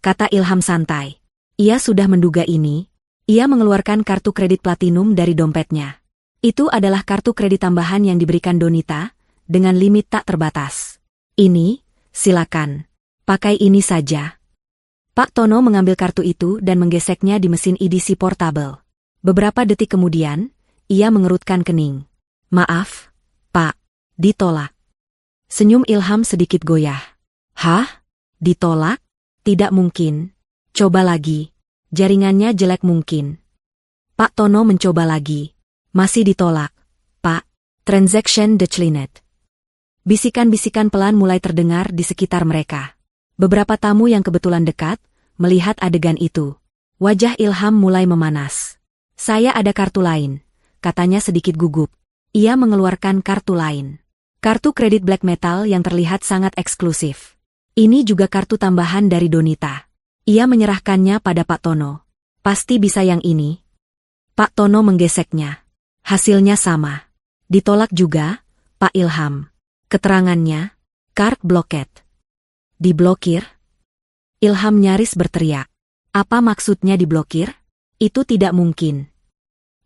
kata Ilham santai. Ia sudah menduga ini. Ia mengeluarkan kartu kredit platinum dari dompetnya. Itu adalah kartu kredit tambahan yang diberikan Donita, dengan limit tak terbatas. "Ini, silakan. Pakai ini saja." Pak Tono mengambil kartu itu dan menggeseknya di mesin edisi portable. Beberapa detik kemudian, ia mengerutkan kening. "Maaf, Pak, ditolak." Senyum Ilham sedikit goyah. "Hah? Ditolak? Tidak mungkin. Coba lagi. Jaringannya jelek mungkin." Pak Tono mencoba lagi. "Masih ditolak, Pak. Transaction declined." Bisikan-bisikan pelan mulai terdengar di sekitar mereka. Beberapa tamu yang kebetulan dekat, melihat adegan itu. Wajah Ilham mulai memanas. "Saya ada kartu lain," katanya sedikit gugup. Ia mengeluarkan kartu lain. Kartu kredit black metal yang terlihat sangat eksklusif. Ini juga kartu tambahan dari Donita. Ia menyerahkannya pada Pak Tono. "Pasti bisa yang ini." Pak Tono menggeseknya. Hasilnya sama. Ditolak juga, Pak Ilham. Keterangannya, card blocked. "Diblokir?" Ilham nyaris berteriak. Apa maksudnya diblokir? Itu tidak mungkin.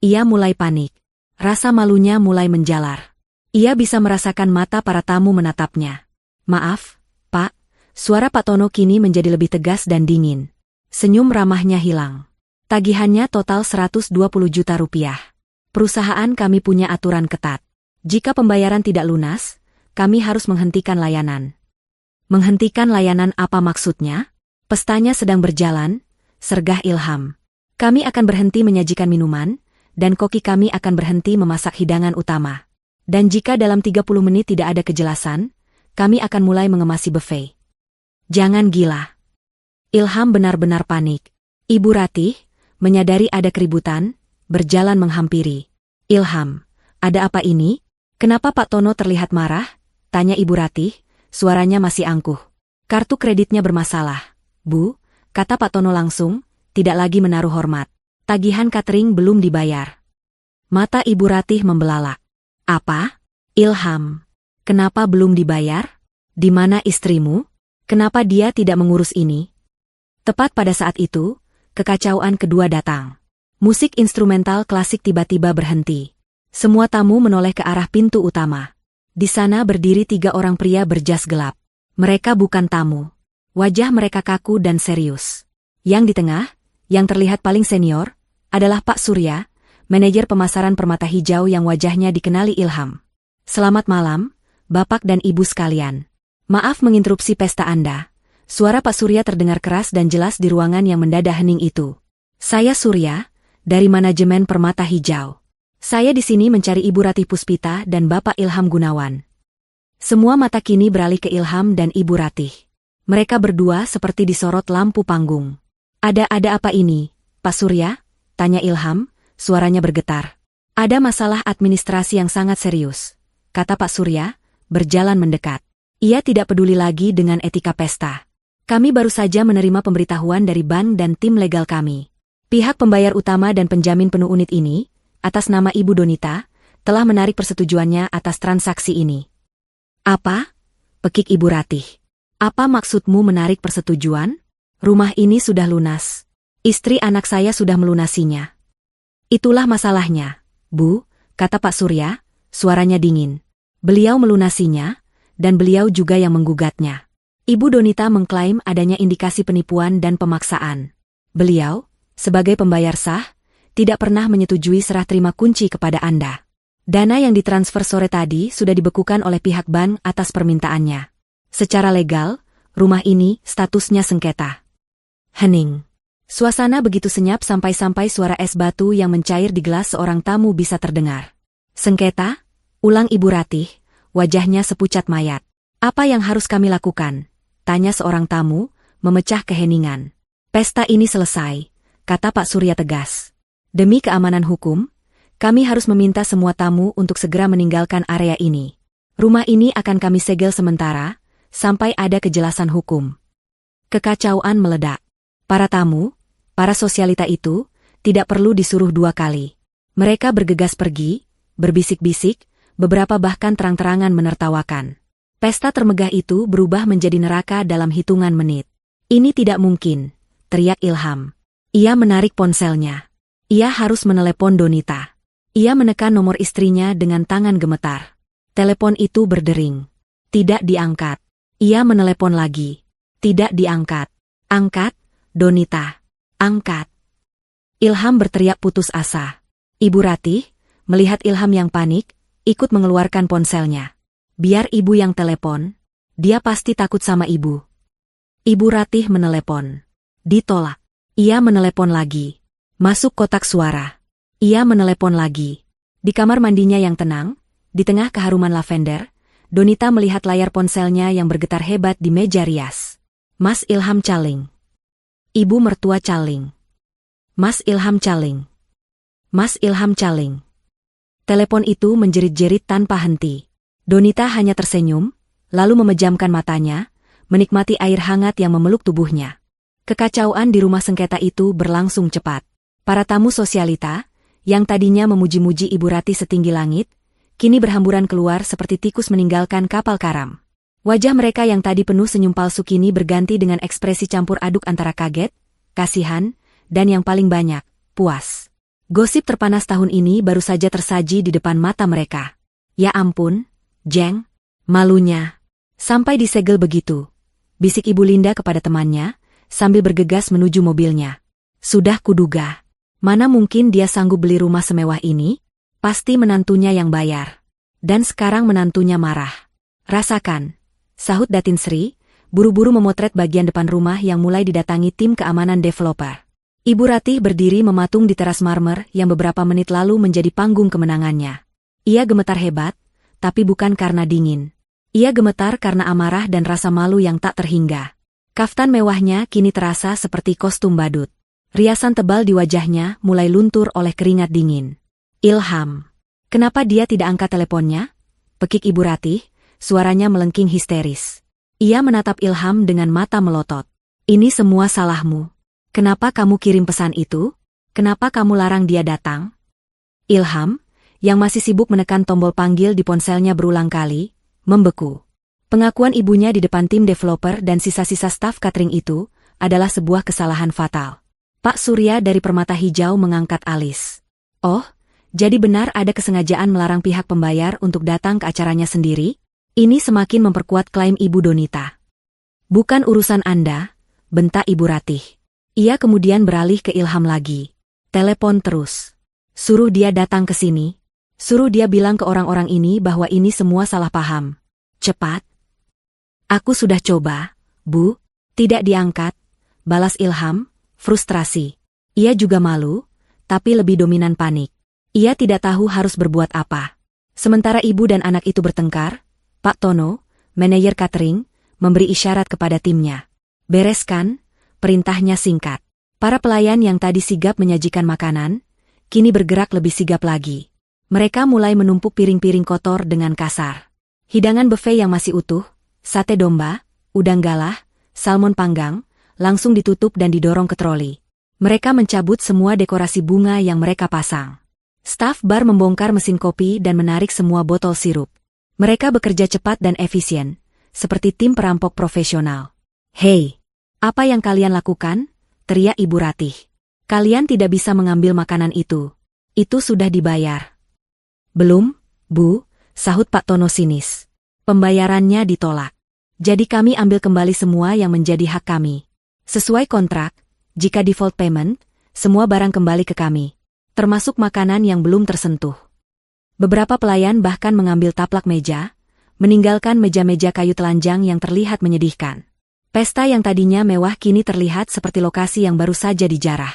Ia mulai panik. Rasa malunya mulai menjalar. Ia bisa merasakan mata para tamu menatapnya. "Maaf, Pak." Suara Pak Tono kini menjadi lebih tegas dan dingin. Senyum ramahnya hilang. "Tagihannya total 120 juta rupiah. Perusahaan kami punya aturan ketat. Jika pembayaran tidak lunas, kami harus menghentikan layanan." "Menghentikan layanan apa maksudnya?" "Pestanya sedang berjalan," sergah Ilham. "Kami akan berhenti menyajikan minuman, dan koki kami akan berhenti memasak hidangan utama. Dan jika dalam 30 menit tidak ada kejelasan, kami akan mulai mengemasi buffet." "Jangan gila." Ilham benar-benar panik. Ibu Ratih, menyadari ada keributan, berjalan menghampiri. "Ilham, ada apa ini? Kenapa Pak Tono terlihat marah?" tanya Ibu Ratih, suaranya masih angkuh. "Kartu kreditnya bermasalah, Bu," kata Pak Tono langsung, tidak lagi menaruh hormat. "Tagihan catering belum dibayar." Mata Ibu Ratih membelalak. "Apa? Ilham, kenapa belum dibayar? Di mana istrimu? Kenapa dia tidak mengurus ini?" Tepat pada saat itu, kekacauan kedua datang. Musik instrumental klasik tiba-tiba berhenti. Semua tamu menoleh ke arah pintu utama. Di sana berdiri 3 orang pria berjas gelap. Mereka bukan tamu. Wajah mereka kaku dan serius. Yang di tengah, yang terlihat paling senior, adalah Pak Surya, manajer pemasaran permata hijau yang wajahnya dikenali Ilham. "Selamat malam, Bapak dan Ibu sekalian. Maaf menginterupsi pesta Anda." Suara Pak Surya terdengar keras dan jelas di ruangan yang mendadak hening itu. "Saya Surya, dari manajemen Permata Hijau. Saya di sini mencari Ibu Ratih Puspita dan Bapak Ilham Gunawan." Semua mata kini beralih ke Ilham dan Ibu Ratih. Mereka berdua seperti disorot lampu panggung. Ada apa ini, Pak Surya?" tanya Ilham, suaranya bergetar. "Ada masalah administrasi yang sangat serius," kata Pak Surya, berjalan mendekat. Ia tidak peduli lagi dengan etika pesta. "Kami baru saja menerima pemberitahuan dari bank dan tim legal kami. Pihak pembayar utama dan penjamin penuh unit ini, atas nama Ibu Donita, telah menarik persetujuannya atas transaksi ini." "Apa?" pekik Ibu Ratih. "Apa maksudmu menarik persetujuan? Rumah ini sudah lunas. Istri anak saya sudah melunasinya." "Itulah masalahnya, Bu," kata Pak Surya, suaranya dingin. "Beliau melunasinya, dan beliau juga yang menggugatnya. Ibu Donita mengklaim adanya indikasi penipuan dan pemaksaan. Beliau, sebagai pembayar sah, tidak pernah menyetujui serah terima kunci kepada Anda. Dana yang ditransfer sore tadi sudah dibekukan oleh pihak bank atas permintaannya. Secara legal, rumah ini statusnya sengketa. Hening. Suasana begitu senyap sampai-sampai suara es batu yang mencair di gelas seorang tamu bisa terdengar. Sengketa? Ulang Ibu Ratih, wajahnya sepucat mayat. Apa yang harus kami lakukan? Tanya seorang tamu, memecah keheningan. Pesta ini selesai, kata Pak Surya tegas. Demi keamanan hukum, kami harus meminta semua tamu untuk segera meninggalkan area ini. Rumah ini akan kami segel sementara, sampai ada kejelasan hukum. Kekacauan meledak. Para tamu, para sosialita itu, tidak perlu disuruh dua kali. Mereka bergegas pergi, berbisik-bisik, beberapa bahkan terang-terangan menertawakan. Pesta termegah itu berubah menjadi neraka dalam hitungan menit. Ini tidak mungkin, teriak Ilham. Ia menarik ponselnya. Ia harus menelepon Donita. Ia menekan nomor istrinya dengan tangan gemetar. Telepon itu berdering. Tidak diangkat. Ia menelepon lagi. Tidak diangkat. Angkat, Donita. Angkat. Ilham berteriak putus asa. Ibu Ratih, melihat Ilham yang panik, ikut mengeluarkan ponselnya. Biar ibu yang telepon. Dia pasti takut sama ibu. Ibu Ratih menelepon. Ditolak. Ia menelepon lagi. Masuk kotak suara. Ia menelepon lagi. Di kamar mandinya yang tenang, di tengah keharuman lavender, Donita melihat layar ponselnya yang bergetar hebat di meja rias. Mas Ilham calling. Ibu mertua calling. Mas Ilham calling. Mas Ilham calling. Telepon itu menjerit-jerit tanpa henti. Donita hanya tersenyum, lalu memejamkan matanya, menikmati air hangat yang memeluk tubuhnya. Kekacauan di rumah sengketa itu berlangsung cepat. Para tamu sosialita, yang tadinya memuji-muji Ibu Ratih setinggi langit, kini berhamburan keluar seperti tikus meninggalkan kapal karam. Wajah mereka yang tadi penuh senyum palsu kini berganti dengan ekspresi campur aduk antara kaget, kasihan, dan yang paling banyak, puas. Gosip terpanas tahun ini baru saja tersaji di depan mata mereka. Ya ampun, Jeng, malunya. Sampai disegel begitu, bisik Ibu Linda kepada temannya, sambil bergegas menuju mobilnya. Sudah kuduga. Mana mungkin dia sanggup beli rumah semewah ini? Pasti menantunya yang bayar. Dan sekarang menantunya marah. Rasakan, sahut Datin Sri, buru-buru memotret bagian depan rumah yang mulai didatangi tim keamanan developer. Ibu Ratih berdiri mematung di teras marmer yang beberapa menit lalu menjadi panggung kemenangannya. Ia gemetar hebat, tapi bukan karena dingin. Ia gemetar karena amarah dan rasa malu yang tak terhingga. Kaftan mewahnya kini terasa seperti kostum badut. Riasan tebal di wajahnya mulai luntur oleh keringat dingin. Ilham. Kenapa dia tidak angkat teleponnya? Pekik Ibu Ratih, suaranya melengking histeris. Ia menatap Ilham dengan mata melotot. Ini semua salahmu. Kenapa kamu kirim pesan itu? Kenapa kamu larang dia datang? Ilham, yang masih sibuk menekan tombol panggil di ponselnya berulang kali, membeku. Pengakuan ibunya di depan tim developer dan sisa-sisa staf catering itu adalah sebuah kesalahan fatal. Pak Surya dari Permata Hijau mengangkat alis. Oh, jadi benar ada kesengajaan melarang pihak pembayar untuk datang ke acaranya sendiri? Ini semakin memperkuat klaim Ibu Donita. Bukan urusan Anda, bentak Ibu Ratih. Ia kemudian beralih ke Ilham lagi. Telepon terus. Suruh dia datang ke sini. Suruh dia bilang ke orang-orang ini bahwa ini semua salah paham. Cepat. Aku sudah coba, Bu. Tidak diangkat. Balas Ilham, frustrasi. Ia juga malu, tapi lebih dominan panik. Ia tidak tahu harus berbuat apa. Sementara ibu dan anak itu bertengkar, Pak Tono, manajer catering, memberi isyarat kepada timnya. Bereskan, perintahnya singkat. Para pelayan yang tadi sigap menyajikan makanan, kini bergerak lebih sigap lagi. Mereka mulai menumpuk piring-piring kotor dengan kasar. Hidangan buffet yang masih utuh, sate domba, udang galah, salmon panggang, langsung ditutup dan didorong ke troli. Mereka mencabut semua dekorasi bunga yang mereka pasang. Staf bar membongkar mesin kopi dan menarik semua botol sirup. Mereka bekerja cepat dan efisien, seperti tim perampok profesional. Hei, apa yang kalian lakukan? Teriak Ibu Ratih. Kalian tidak bisa mengambil makanan itu. Itu sudah dibayar. Belum, Bu, sahut Pak Tono sinis. Pembayarannya ditolak. Jadi kami ambil kembali semua yang menjadi hak kami. Sesuai kontrak, jika default payment, semua barang kembali ke kami. Termasuk makanan yang belum tersentuh. Beberapa pelayan bahkan mengambil taplak meja, meninggalkan meja-meja kayu telanjang yang terlihat menyedihkan. Pesta yang tadinya mewah kini terlihat seperti lokasi yang baru saja dijarah.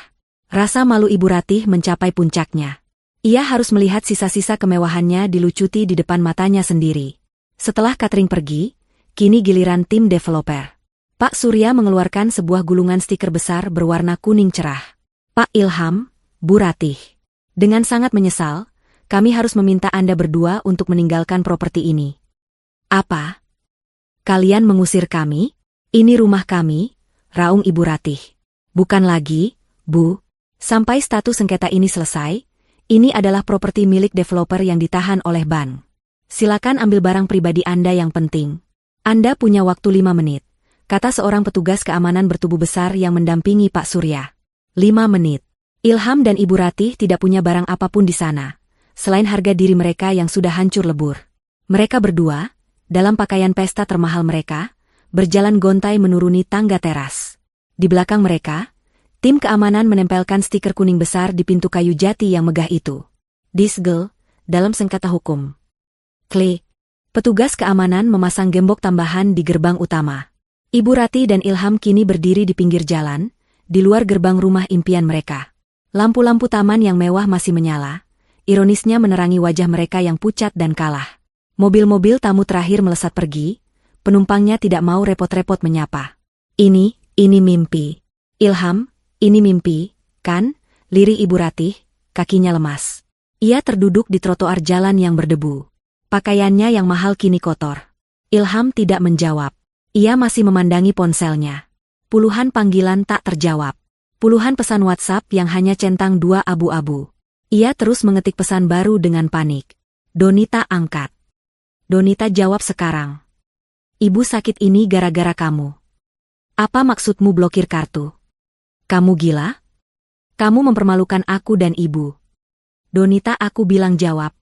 Rasa malu Ibu Ratih mencapai puncaknya. Ia harus melihat sisa-sisa kemewahannya dilucuti di depan matanya sendiri. Setelah catering pergi, kini giliran tim developer. Pak Surya mengeluarkan sebuah gulungan stiker besar berwarna kuning cerah. Pak Ilham, Bu Ratih. Dengan sangat menyesal, kami harus meminta Anda berdua untuk meninggalkan properti ini. Apa? Kalian mengusir kami? Ini rumah kami, raung Ibu Ratih. Bukan lagi, Bu. Sampai status sengketa ini selesai, ini adalah properti milik developer yang ditahan oleh bank. Silakan ambil barang pribadi Anda yang penting. Anda punya waktu 5 menit, kata seorang petugas keamanan bertubuh besar yang mendampingi Pak Surya. 5 menit. Ilham dan Ibu Ratih tidak punya barang apapun di sana, selain harga diri mereka yang sudah hancur lebur. Mereka berdua, dalam pakaian pesta termahal mereka, berjalan gontai menuruni tangga teras. Di belakang mereka, tim keamanan menempelkan stiker kuning besar di pintu kayu jati yang megah itu. Disgel, dalam sengketa hukum. Klik. Petugas keamanan memasang gembok tambahan di gerbang utama. Ibu Ratih dan Ilham kini berdiri di pinggir jalan, di luar gerbang rumah impian mereka. Lampu-lampu taman yang mewah masih menyala, ironisnya menerangi wajah mereka yang pucat dan kalah. Mobil-mobil tamu terakhir melesat pergi, penumpangnya tidak mau repot-repot menyapa. Ini mimpi. Ilham, ini mimpi, kan? Lirih Ibu Ratih, kakinya lemas. Ia terduduk di trotoar jalan yang berdebu. Pakaiannya yang mahal kini kotor. Ilham tidak menjawab. Ia masih memandangi ponselnya. Puluhan panggilan tak terjawab. Puluhan pesan WhatsApp yang hanya centang 2 abu-abu. Ia terus mengetik pesan baru dengan panik. Donita angkat. Donita jawab sekarang. Ibu sakit ini gara-gara kamu. Apa maksudmu blokir kartu? Kamu gila? Kamu mempermalukan aku dan ibu. Donita aku bilang jawab.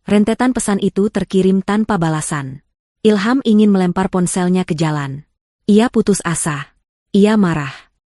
Rentetan pesan itu terkirim tanpa balasan. Ilham ingin melempar ponselnya ke jalan. Ia putus asa. Ia marah.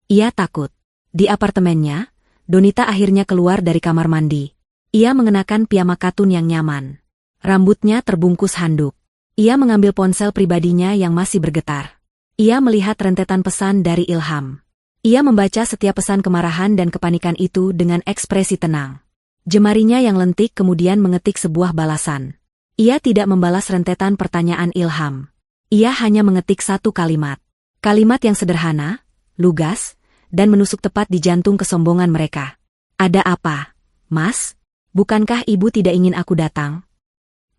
Ia takut. Di apartemennya, Donita akhirnya keluar dari kamar mandi. Ia mengenakan piyama katun yang nyaman. Rambutnya terbungkus handuk. Ia mengambil ponsel pribadinya yang masih bergetar. Ia melihat rentetan pesan dari Ilham. Ia membaca setiap pesan kemarahan dan kepanikan itu dengan ekspresi tenang. Jemarinya yang lentik kemudian mengetik sebuah balasan. Ia tidak membalas rentetan pertanyaan Ilham. Ia hanya mengetik satu kalimat. Kalimat yang sederhana, lugas, dan menusuk tepat di jantung kesombongan mereka. Ada apa, Mas? Bukankah ibu tidak ingin aku datang?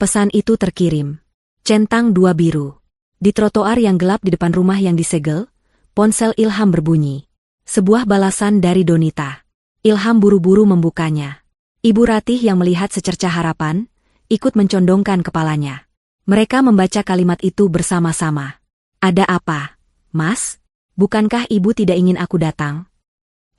Pesan itu terkirim. Centang 2 biru. Di trotoar yang gelap di depan rumah yang disegel, ponsel Ilham berbunyi. Sebuah balasan dari Donita. Ilham buru-buru membukanya. Ibu Ratih yang melihat secercah harapan, ikut mencondongkan kepalanya. Mereka membaca kalimat itu bersama-sama. Ada apa, Mas? Bukankah ibu tidak ingin aku datang?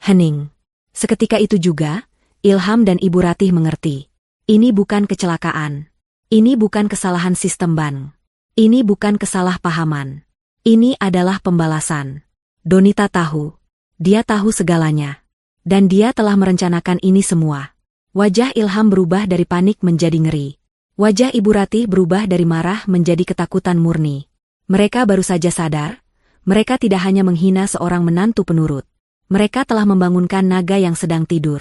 Hening. Seketika itu juga, Ilham dan Ibu Ratih mengerti. Ini bukan kecelakaan. Ini bukan kesalahan sistem ban. Ini bukan kesalahpahaman. Ini adalah pembalasan. Donita tahu. Dia tahu segalanya. Dan dia telah merencanakan ini semua. Wajah Ilham berubah dari panik menjadi ngeri. Wajah Ibu Ratih berubah dari marah menjadi ketakutan murni. Mereka baru saja sadar. Mereka tidak hanya menghina seorang menantu penurut. Mereka telah membangunkan naga yang sedang tidur.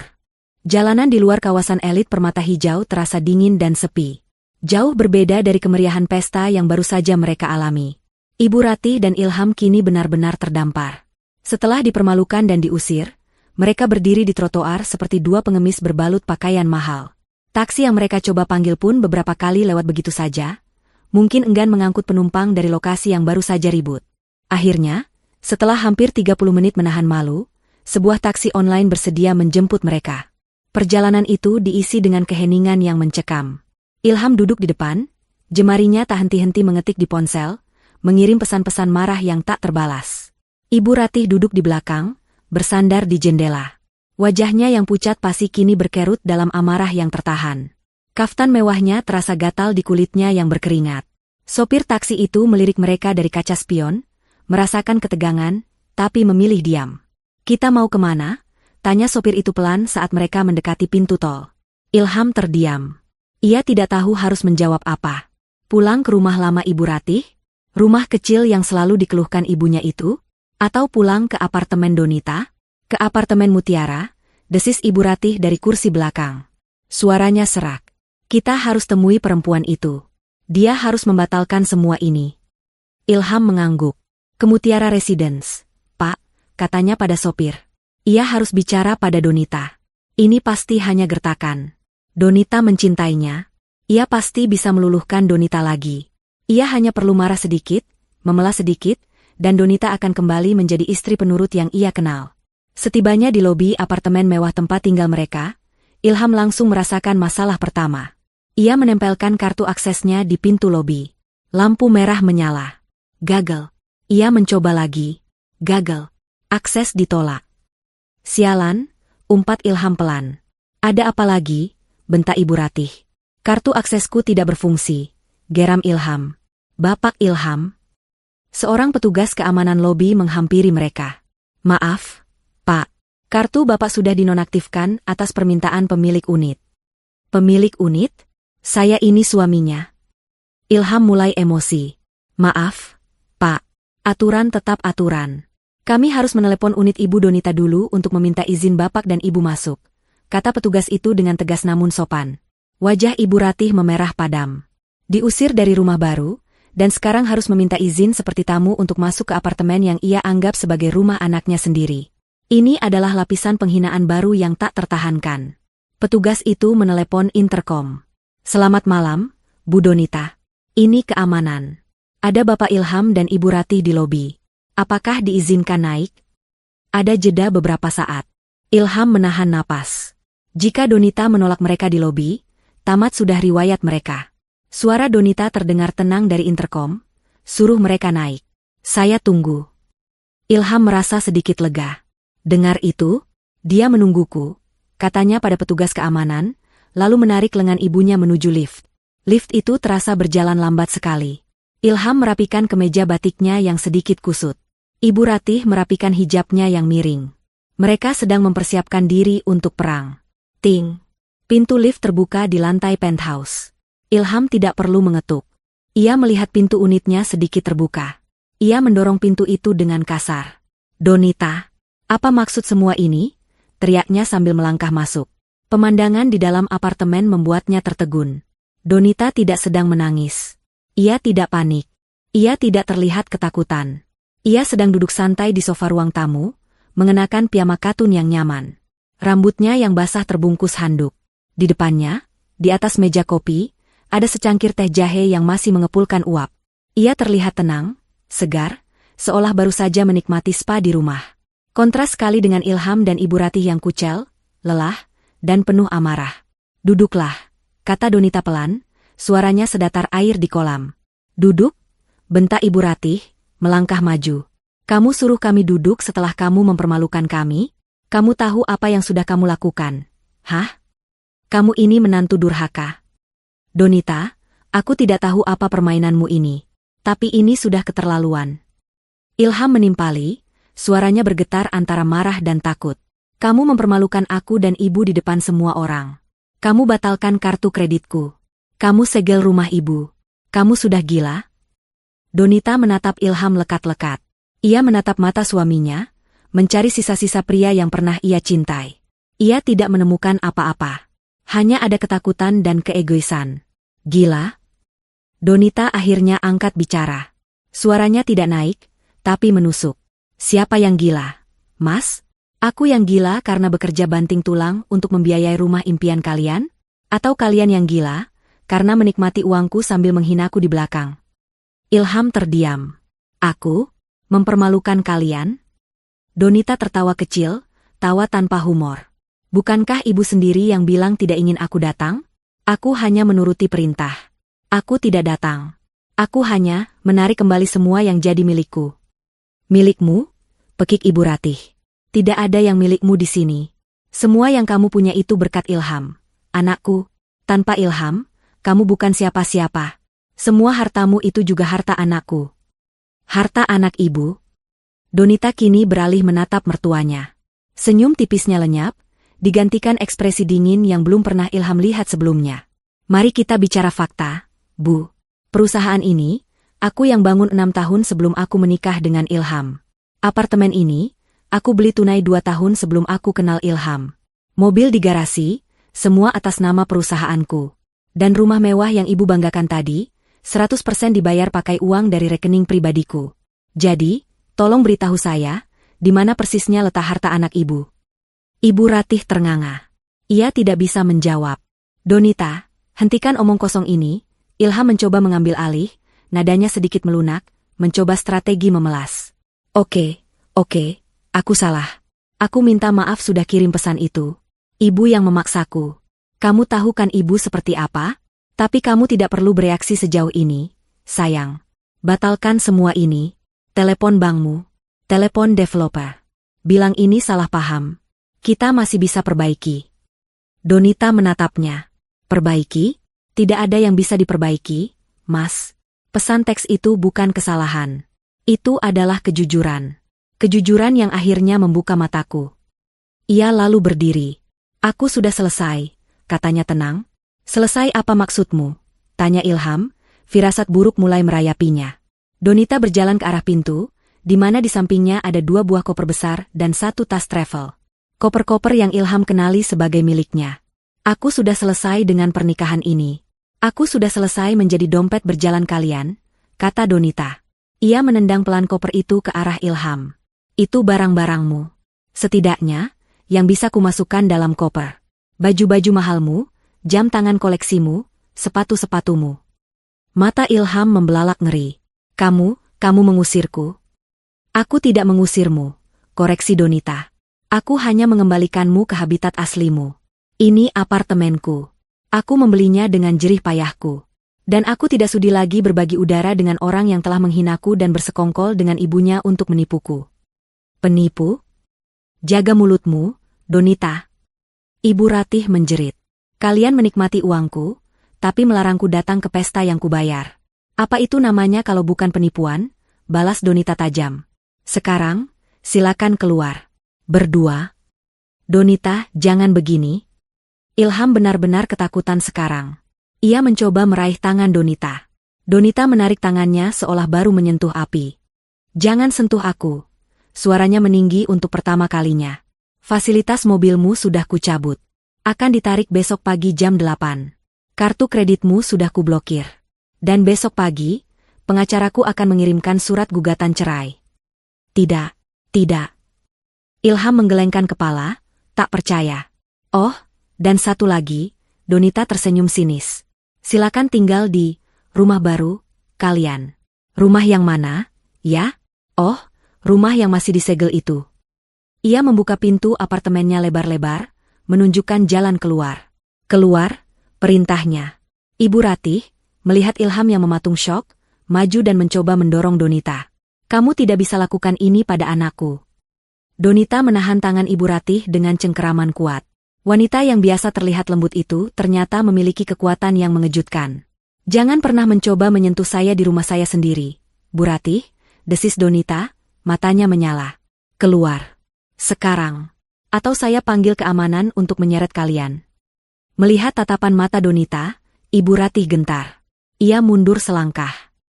Jalanan di luar kawasan elit permata hijau terasa dingin dan sepi. Jauh berbeda dari kemeriahan pesta yang baru saja mereka alami. Ibu Ratih dan Ilham kini benar-benar terdampar. Setelah dipermalukan dan diusir, mereka berdiri di trotoar seperti 2 pengemis berbalut pakaian mahal. Taksi yang mereka coba panggil pun beberapa kali lewat begitu saja, mungkin enggan mengangkut penumpang dari lokasi yang baru saja ribut. Akhirnya, setelah hampir 30 menit menahan malu, sebuah taksi online bersedia menjemput mereka. Perjalanan itu diisi dengan keheningan yang mencekam. Ilham duduk di depan, jemarinya tak henti-henti mengetik di ponsel, mengirim pesan-pesan marah yang tak terbalas. Ibu Ratih duduk di belakang, bersandar di jendela. Wajahnya yang pucat pasi kini berkerut dalam amarah yang tertahan. Kaftan mewahnya terasa gatal di kulitnya yang berkeringat. Sopir taksi itu melirik mereka dari kaca spion, merasakan ketegangan, tapi memilih diam. Kita mau kemana? Tanya sopir itu pelan saat mereka mendekati pintu tol. Ilham terdiam. Ia tidak tahu harus menjawab apa. Pulang ke rumah lama Ibu Ratih? Rumah kecil yang selalu dikeluhkan ibunya itu? Atau pulang ke apartemen Donita? Ke apartemen Mutiara? Desis Ibu Ratih dari kursi belakang. Suaranya serak. Kita harus temui perempuan itu. Dia harus membatalkan semua ini. Ilham mengangguk. Ke Mutiara Residence, Pak, katanya pada sopir. Ia harus bicara pada Donita. Ini pasti hanya gertakan. Donita mencintainya. Ia pasti bisa meluluhkan Donita lagi. Ia hanya perlu marah sedikit, memelas sedikit, dan Donita akan kembali menjadi istri penurut yang ia kenal. Setibanya di lobi apartemen mewah tempat tinggal mereka, Ilham langsung merasakan masalah pertama. Ia menempelkan kartu aksesnya di pintu lobi. Lampu merah menyala. Gagal. Ia mencoba lagi. Gagal. Akses ditolak. Sialan, umpat Ilham pelan. Ada apa lagi? Bentak Ibu Ratih. Kartu aksesku tidak berfungsi. Geram Ilham. Bapak Ilham. Seorang petugas keamanan lobi menghampiri mereka. Maaf, Pak. Kartu Bapak sudah dinonaktifkan atas permintaan pemilik unit. Pemilik unit? Saya ini suaminya. Ilham mulai emosi. Maaf, Pak. Aturan tetap aturan. Kami harus menelepon unit Ibu Donita dulu untuk meminta izin Bapak dan Ibu masuk, kata petugas itu dengan tegas namun sopan. Wajah Ibu Ratih memerah padam. Diusir dari rumah baru, dan sekarang harus meminta izin seperti tamu untuk masuk ke apartemen yang ia anggap sebagai rumah anaknya sendiri. Ini adalah lapisan penghinaan baru yang tak tertahankan. Petugas itu menelepon interkom. Selamat malam, Bu Donita. Ini keamanan. Ada Bapak Ilham dan Ibu Ratih di lobi. Apakah diizinkan naik? Ada jeda beberapa saat. Ilham menahan napas. Jika Donita menolak mereka di lobi, tamat sudah riwayat mereka. Suara Donita terdengar tenang dari interkom. Suruh mereka naik. Saya tunggu. Ilham merasa sedikit lega. Dengar itu, dia menungguku, katanya pada petugas keamanan, lalu menarik lengan ibunya menuju lift. Lift itu terasa berjalan lambat sekali. Ilham merapikan kemeja batiknya yang sedikit kusut. Ibu Ratih merapikan hijabnya yang miring. Mereka sedang mempersiapkan diri untuk perang. Ting. Pintu lift terbuka di lantai penthouse. Ilham tidak perlu mengetuk. Ia melihat pintu unitnya sedikit terbuka. Ia mendorong pintu itu dengan kasar. Donita, apa maksud semua ini? Teriaknya sambil melangkah masuk. Pemandangan di dalam apartemen membuatnya tertegun. Donita tidak sedang menangis. Ia tidak panik. Ia tidak terlihat ketakutan. Ia sedang duduk santai di sofa ruang tamu, mengenakan piyama katun yang nyaman. Rambutnya yang basah terbungkus handuk. Di depannya, di atas meja kopi, ada secangkir teh jahe yang masih mengepulkan uap. Ia terlihat tenang, segar, seolah baru saja menikmati spa di rumah. Kontras sekali dengan Ilham dan Ibu Ratih yang kucel, lelah, dan penuh amarah. Duduklah, kata Donita pelan, suaranya sedatar air di kolam. Duduk, bentak Ibu Ratih, melangkah maju. Kamu suruh kami duduk setelah kamu mempermalukan kami? Kamu tahu apa yang sudah kamu lakukan? Hah? Kamu ini menantu durhaka. Donita, aku tidak tahu apa permainanmu ini. Tapi ini sudah keterlaluan. Ilham menimpali, suaranya bergetar antara marah dan takut. Kamu mempermalukan aku dan ibu di depan semua orang. Kamu batalkan kartu kreditku. Kamu segel rumah ibu. Kamu sudah gila? Donita menatap Ilham lekat-lekat. Ia menatap mata suaminya, mencari sisa-sisa pria yang pernah ia cintai. Ia tidak menemukan apa-apa. Hanya ada ketakutan dan keegoisan. Gila? Donita akhirnya angkat bicara. Suaranya tidak naik, tapi menusuk. Siapa yang gila? Mas? Aku yang gila karena bekerja banting tulang untuk membiayai rumah impian kalian? Atau kalian yang gila, karena menikmati uangku sambil menghinaku di belakang? Ilham terdiam. Aku? Mempermalukan kalian? Donita tertawa kecil, tawa tanpa humor. Bukankah ibu sendiri yang bilang tidak ingin aku datang? Aku hanya menuruti perintah. Aku tidak datang. Aku hanya menarik kembali semua yang jadi milikku. Milikmu? Pekik Ibu Ratih. Tidak ada yang milikmu di sini. Semua yang kamu punya itu berkat Ilham. Anakku, tanpa Ilham, kamu bukan siapa-siapa. Semua hartamu itu juga harta anakku. Harta anak ibu? Donita kini beralih menatap mertuanya. Senyum tipisnya lenyap, digantikan ekspresi dingin yang belum pernah Ilham lihat sebelumnya. Mari kita bicara fakta, Bu. Perusahaan ini, aku yang bangun 6 tahun sebelum aku menikah dengan Ilham. Apartemen ini, aku beli tunai 2 tahun sebelum aku kenal Ilham. Mobil di garasi, semua atas nama perusahaanku. Dan rumah mewah yang ibu banggakan tadi, 100% dibayar pakai uang dari rekening pribadiku. Jadi, tolong beritahu saya, di mana persisnya letak harta anak ibu. Ibu Ratih ternganga. Ia tidak bisa menjawab. Donita, hentikan omong kosong ini. Ilham mencoba mengambil alih, nadanya sedikit melunak, mencoba strategi memelas. Oke, aku salah. Aku minta maaf sudah kirim pesan itu. Ibu yang memaksaku. Kamu tahu kan ibu seperti apa? Tapi kamu tidak perlu bereaksi sejauh ini, sayang. Batalkan semua ini. Telepon bankmu. Telepon developer. Bilang ini salah paham. Kita masih bisa perbaiki. Donita menatapnya. Perbaiki? Tidak ada yang bisa diperbaiki, Mas. Pesan teks itu bukan kesalahan. Itu adalah kejujuran. Kejujuran yang akhirnya membuka mataku. Ia lalu berdiri. Aku sudah selesai, katanya tenang. Selesai apa maksudmu? Tanya Ilham, firasat buruk mulai merayapinya. Donita berjalan ke arah pintu, di mana di sampingnya ada 2 buah koper besar dan 1 tas travel. Koper-koper yang Ilham kenali sebagai miliknya. Aku sudah selesai dengan pernikahan ini. Aku sudah selesai menjadi dompet berjalan kalian, kata Donita. Ia menendang pelan koper itu ke arah Ilham. Itu barang-barangmu. Setidaknya, yang bisa kumasukkan dalam koper. Baju-baju mahalmu, jam tangan koleksimu, sepatu-sepatumu. Mata Ilham membelalak ngeri. Kamu mengusirku? Aku tidak mengusirmu, koreksi Donita. Aku hanya mengembalikanmu ke habitat aslimu. Ini apartemenku. Aku membelinya dengan jerih payahku. Dan aku tidak sudi lagi berbagi udara dengan orang yang telah menghinaku dan bersekongkol dengan ibunya untuk menipuku. Penipu? Jaga mulutmu, Donita. Ibu Ratih menjerit. Kalian menikmati uangku, tapi melarangku datang ke pesta yang kubayar. Apa itu namanya kalau bukan penipuan? Balas Donita tajam. Sekarang, silakan keluar. Berdua. Donita, jangan begini. Ilham benar-benar ketakutan sekarang. Ia mencoba meraih tangan Donita. Donita menarik tangannya seolah baru menyentuh api. Jangan sentuh aku. Suaranya meninggi untuk pertama kalinya. Fasilitas mobilmu sudah kucabut. Akan ditarik besok pagi jam 8. Kartu kreditmu sudah kublokir. Dan besok pagi, pengacaraku akan mengirimkan surat gugatan cerai. Tidak. Ilham menggelengkan kepala, tak percaya. Oh, dan satu lagi, Donita tersenyum sinis. Silakan tinggal di rumah baru kalian. Rumah yang mana, ya? Oh, rumah yang masih disegel itu. Ia membuka pintu apartemennya lebar-lebar, menunjukkan jalan keluar. Keluar, perintahnya. Ibu Ratih, melihat Ilham yang mematung syok, maju dan mencoba mendorong Donita. Kamu tidak bisa lakukan ini pada anakku. Donita menahan tangan Ibu Ratih dengan cengkeraman kuat. Wanita yang biasa terlihat lembut itu ternyata memiliki kekuatan yang mengejutkan. Jangan pernah mencoba menyentuh saya di rumah saya sendiri, Bu Ratih, desis Donita, matanya menyala. Keluar. Sekarang. Atau saya panggil keamanan untuk menyeret kalian. Melihat tatapan mata Donita, Ibu Ratih gentar. Ia mundur selangkah.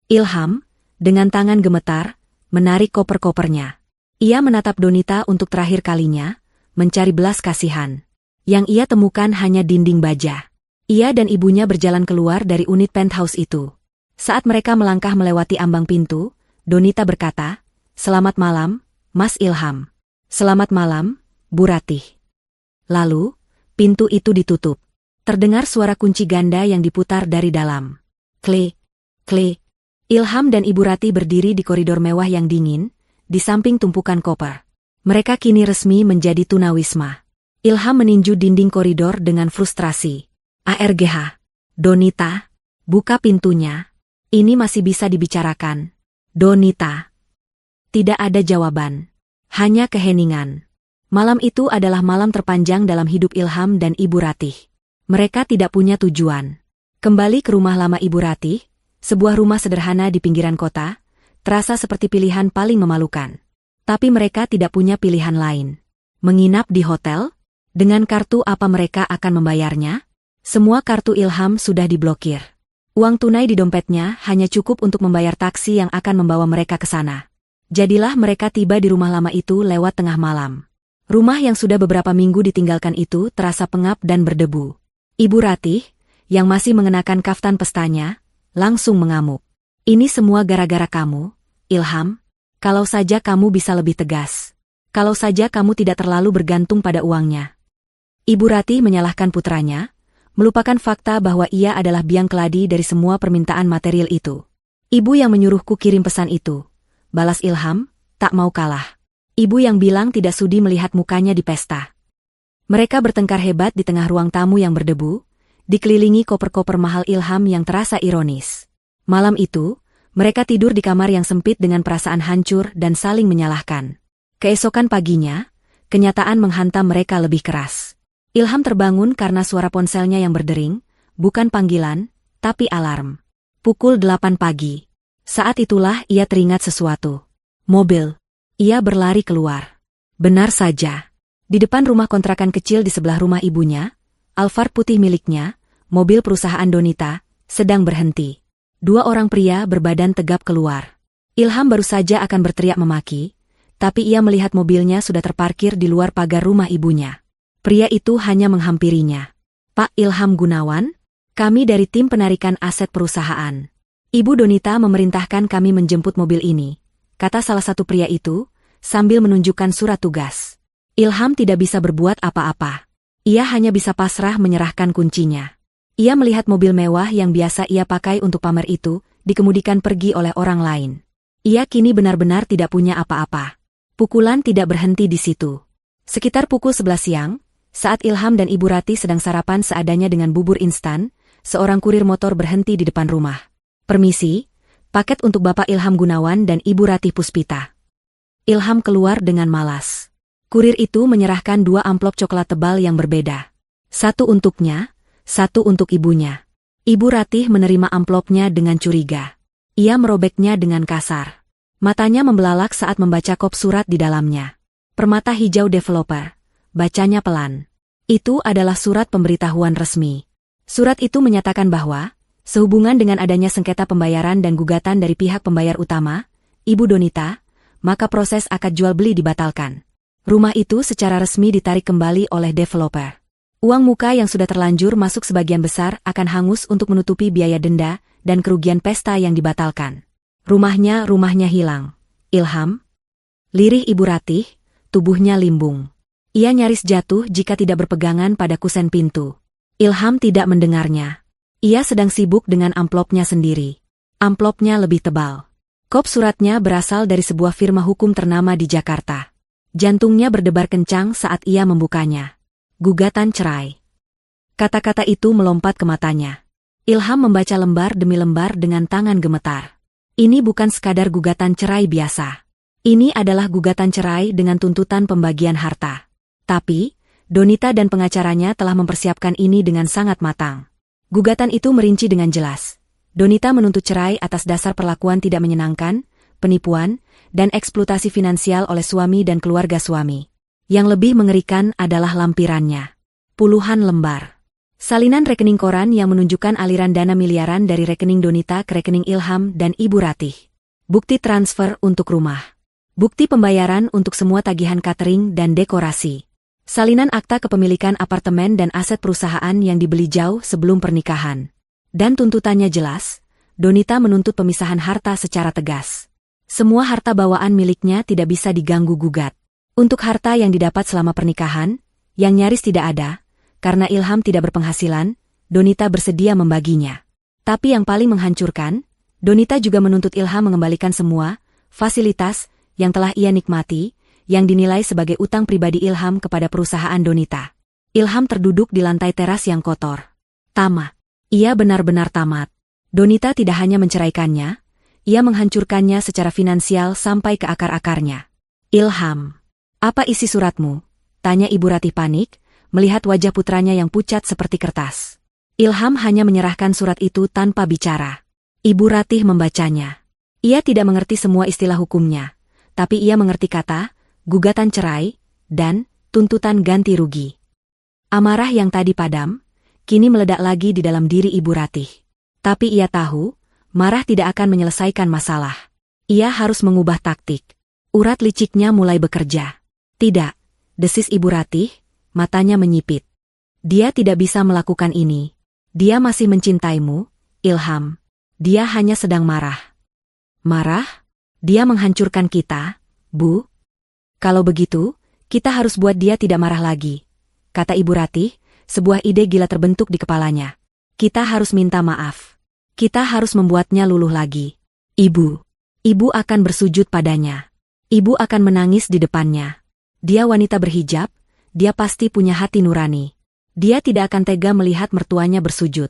Ilham, dengan tangan gemetar, menarik koper-kopernya. Ia menatap Donita untuk terakhir kalinya, mencari belas kasihan. Yang ia temukan hanya dinding baja. Ia dan ibunya berjalan keluar dari unit penthouse itu. Saat mereka melangkah melewati ambang pintu, Donita berkata, "Selamat malam, Mas Ilham." "Selamat malam, Bu Ratih." Lalu, pintu itu ditutup. Terdengar suara kunci ganda yang diputar dari dalam. Klik, klik. Ilham dan Ibu Ratih berdiri di koridor mewah yang dingin, di samping tumpukan koper. Mereka kini resmi menjadi tunawisma. Ilham meninju dinding koridor dengan frustrasi. "ARGH. Donita, buka pintunya. Ini masih bisa dibicarakan." "Donita." Tidak ada jawaban. Hanya keheningan. Malam itu adalah malam terpanjang dalam hidup Ilham dan Ibu Ratih. Mereka tidak punya tujuan. Kembali ke rumah lama Ibu Ratih, Sebuah rumah sederhana di pinggiran kota, terasa seperti pilihan paling memalukan. Tapi mereka tidak punya pilihan lain. Menginap di hotel? Dengan kartu apa mereka akan membayarnya? Semua kartu Ilham sudah diblokir. Uang tunai di dompetnya hanya cukup untuk membayar taksi yang akan membawa mereka ke sana. Jadilah mereka tiba di rumah lama itu lewat tengah malam. Rumah yang sudah beberapa minggu ditinggalkan itu terasa pengap dan berdebu. Ibu Ratih, yang masih mengenakan kaftan pestanya, langsung mengamuk. Ini semua gara-gara kamu, Ilham. Kalau saja kamu bisa lebih tegas. Kalau saja kamu tidak terlalu bergantung pada uangnya. Ibu Ratih menyalahkan putranya, melupakan fakta bahwa ia adalah biang keladi dari semua permintaan material itu. Ibu yang menyuruhku kirim pesan itu, balas Ilham, tak mau kalah. Ibu yang bilang tidak sudi melihat mukanya di pesta. Mereka bertengkar hebat di tengah ruang tamu yang berdebu, dikelilingi koper-koper mahal Ilham yang terasa ironis. Malam itu, mereka tidur di kamar yang sempit dengan perasaan hancur dan saling menyalahkan. Keesokan paginya, kenyataan menghantam mereka lebih keras. Ilham terbangun karena suara ponselnya yang berdering, bukan panggilan, tapi alarm. Pukul 8 pagi. Saat itulah ia teringat sesuatu. Mobil. Ia berlari keluar. Benar saja. Di depan rumah kontrakan kecil di sebelah rumah ibunya, Alphard putih miliknya, mobil perusahaan Donita, sedang berhenti. Dua orang pria berbadan tegap keluar. Ilham baru saja akan berteriak memaki, tapi ia melihat mobilnya sudah terparkir di luar pagar rumah ibunya. Pria itu hanya menghampirinya. Pak Ilham Gunawan, kami dari tim penarikan aset perusahaan. Ibu Donita memerintahkan kami menjemput mobil ini, kata salah satu pria itu, sambil menunjukkan surat tugas. Ilham tidak bisa berbuat apa-apa. Ia hanya bisa pasrah menyerahkan kuncinya. Ia melihat mobil mewah yang biasa ia pakai untuk pamer itu, dikemudikan pergi oleh orang lain. Ia kini benar-benar tidak punya apa-apa. Pukulan tidak berhenti di situ. Sekitar pukul 11 siang, saat Ilham dan Ibu Ratih sedang sarapan seadanya dengan bubur instan, seorang kurir motor berhenti di depan rumah. Permisi, paket untuk Bapak Ilham Gunawan dan Ibu Ratih Puspita. Ilham keluar dengan malas. Kurir itu menyerahkan 2 amplop coklat tebal yang berbeda. Satu untuknya, satu untuk ibunya. Ibu Ratih menerima amplopnya dengan curiga. Ia merobeknya dengan kasar. Matanya membelalak saat membaca kop surat di dalamnya. Permata Hijau Developer. Bacanya pelan. Itu adalah surat pemberitahuan resmi. Surat itu menyatakan bahwa, sehubungan dengan adanya sengketa pembayaran dan gugatan dari pihak pembayar utama, Ibu Donita, maka proses akad jual beli dibatalkan. Rumah itu secara resmi ditarik kembali oleh developer. Uang muka yang sudah terlanjur masuk sebagian besar akan hangus untuk menutupi biaya denda dan kerugian pesta yang dibatalkan. Rumahnya hilang. Ilham? Lirih Ibu Ratih, tubuhnya limbung. Ia nyaris jatuh jika tidak berpegangan pada kusen pintu. Ilham tidak mendengarnya. Ia sedang sibuk dengan amplopnya sendiri. Amplopnya lebih tebal. Kop suratnya berasal dari sebuah firma hukum ternama di Jakarta. Jantungnya berdebar kencang saat ia membukanya. Gugatan cerai. Kata-kata itu melompat ke matanya. Ilham membaca lembar demi lembar dengan tangan gemetar. Ini bukan sekadar gugatan cerai biasa. Ini adalah gugatan cerai dengan tuntutan pembagian harta. Tapi, Donita dan pengacaranya telah mempersiapkan ini dengan sangat matang. Gugatan itu merinci dengan jelas. Donita menuntut cerai atas dasar perlakuan tidak menyenangkan, penipuan, dan eksploitasi finansial oleh suami dan keluarga suami. Yang lebih mengerikan adalah lampirannya. Puluhan lembar. Salinan rekening koran yang menunjukkan aliran dana miliaran dari rekening Donita ke rekening Ilham dan Ibu Ratih. Bukti transfer untuk rumah. Bukti pembayaran untuk semua tagihan catering dan dekorasi. Salinan akta kepemilikan apartemen dan aset perusahaan yang dibeli jauh sebelum pernikahan. Dan tuntutannya jelas, Donita menuntut pemisahan harta secara tegas. Semua harta bawaan miliknya tidak bisa diganggu-gugat. Untuk harta yang didapat selama pernikahan, yang nyaris tidak ada, karena Ilham tidak berpenghasilan, Donita bersedia membaginya. Tapi yang paling menghancurkan, Donita juga menuntut Ilham mengembalikan semua fasilitas yang telah ia nikmati, yang dinilai sebagai utang pribadi Ilham kepada perusahaan Donita. Ilham terduduk di lantai teras yang kotor. Tamat. Ia benar-benar tamat. Donita tidak hanya menceraikannya, ia menghancurkannya secara finansial sampai ke akar-akarnya. Ilham. Apa isi suratmu? Tanya Ibu Ratih panik, melihat wajah putranya yang pucat seperti kertas. Ilham hanya menyerahkan surat itu tanpa bicara. Ibu Ratih membacanya. Ia tidak mengerti semua istilah hukumnya, tapi ia mengerti kata, gugatan cerai, dan tuntutan ganti rugi. Amarah yang tadi padam, kini meledak lagi di dalam diri Ibu Ratih. Tapi ia tahu, marah tidak akan menyelesaikan masalah. Ia harus mengubah taktik. Urat liciknya mulai bekerja. Tidak, desis Ibu Ratih, matanya menyipit. Dia tidak bisa melakukan ini. Dia masih mencintaimu, Ilham. Dia hanya sedang marah. Marah? Dia menghancurkan kita, Bu. Kalau begitu, kita harus buat dia tidak marah lagi, kata Ibu Ratih, sebuah ide gila terbentuk di kepalanya. Kita harus minta maaf. Kita harus membuatnya luluh lagi. Ibu akan bersujud padanya. Ibu akan menangis di depannya. Dia wanita berhijab, dia pasti punya hati nurani. Dia tidak akan tega melihat mertuanya bersujud.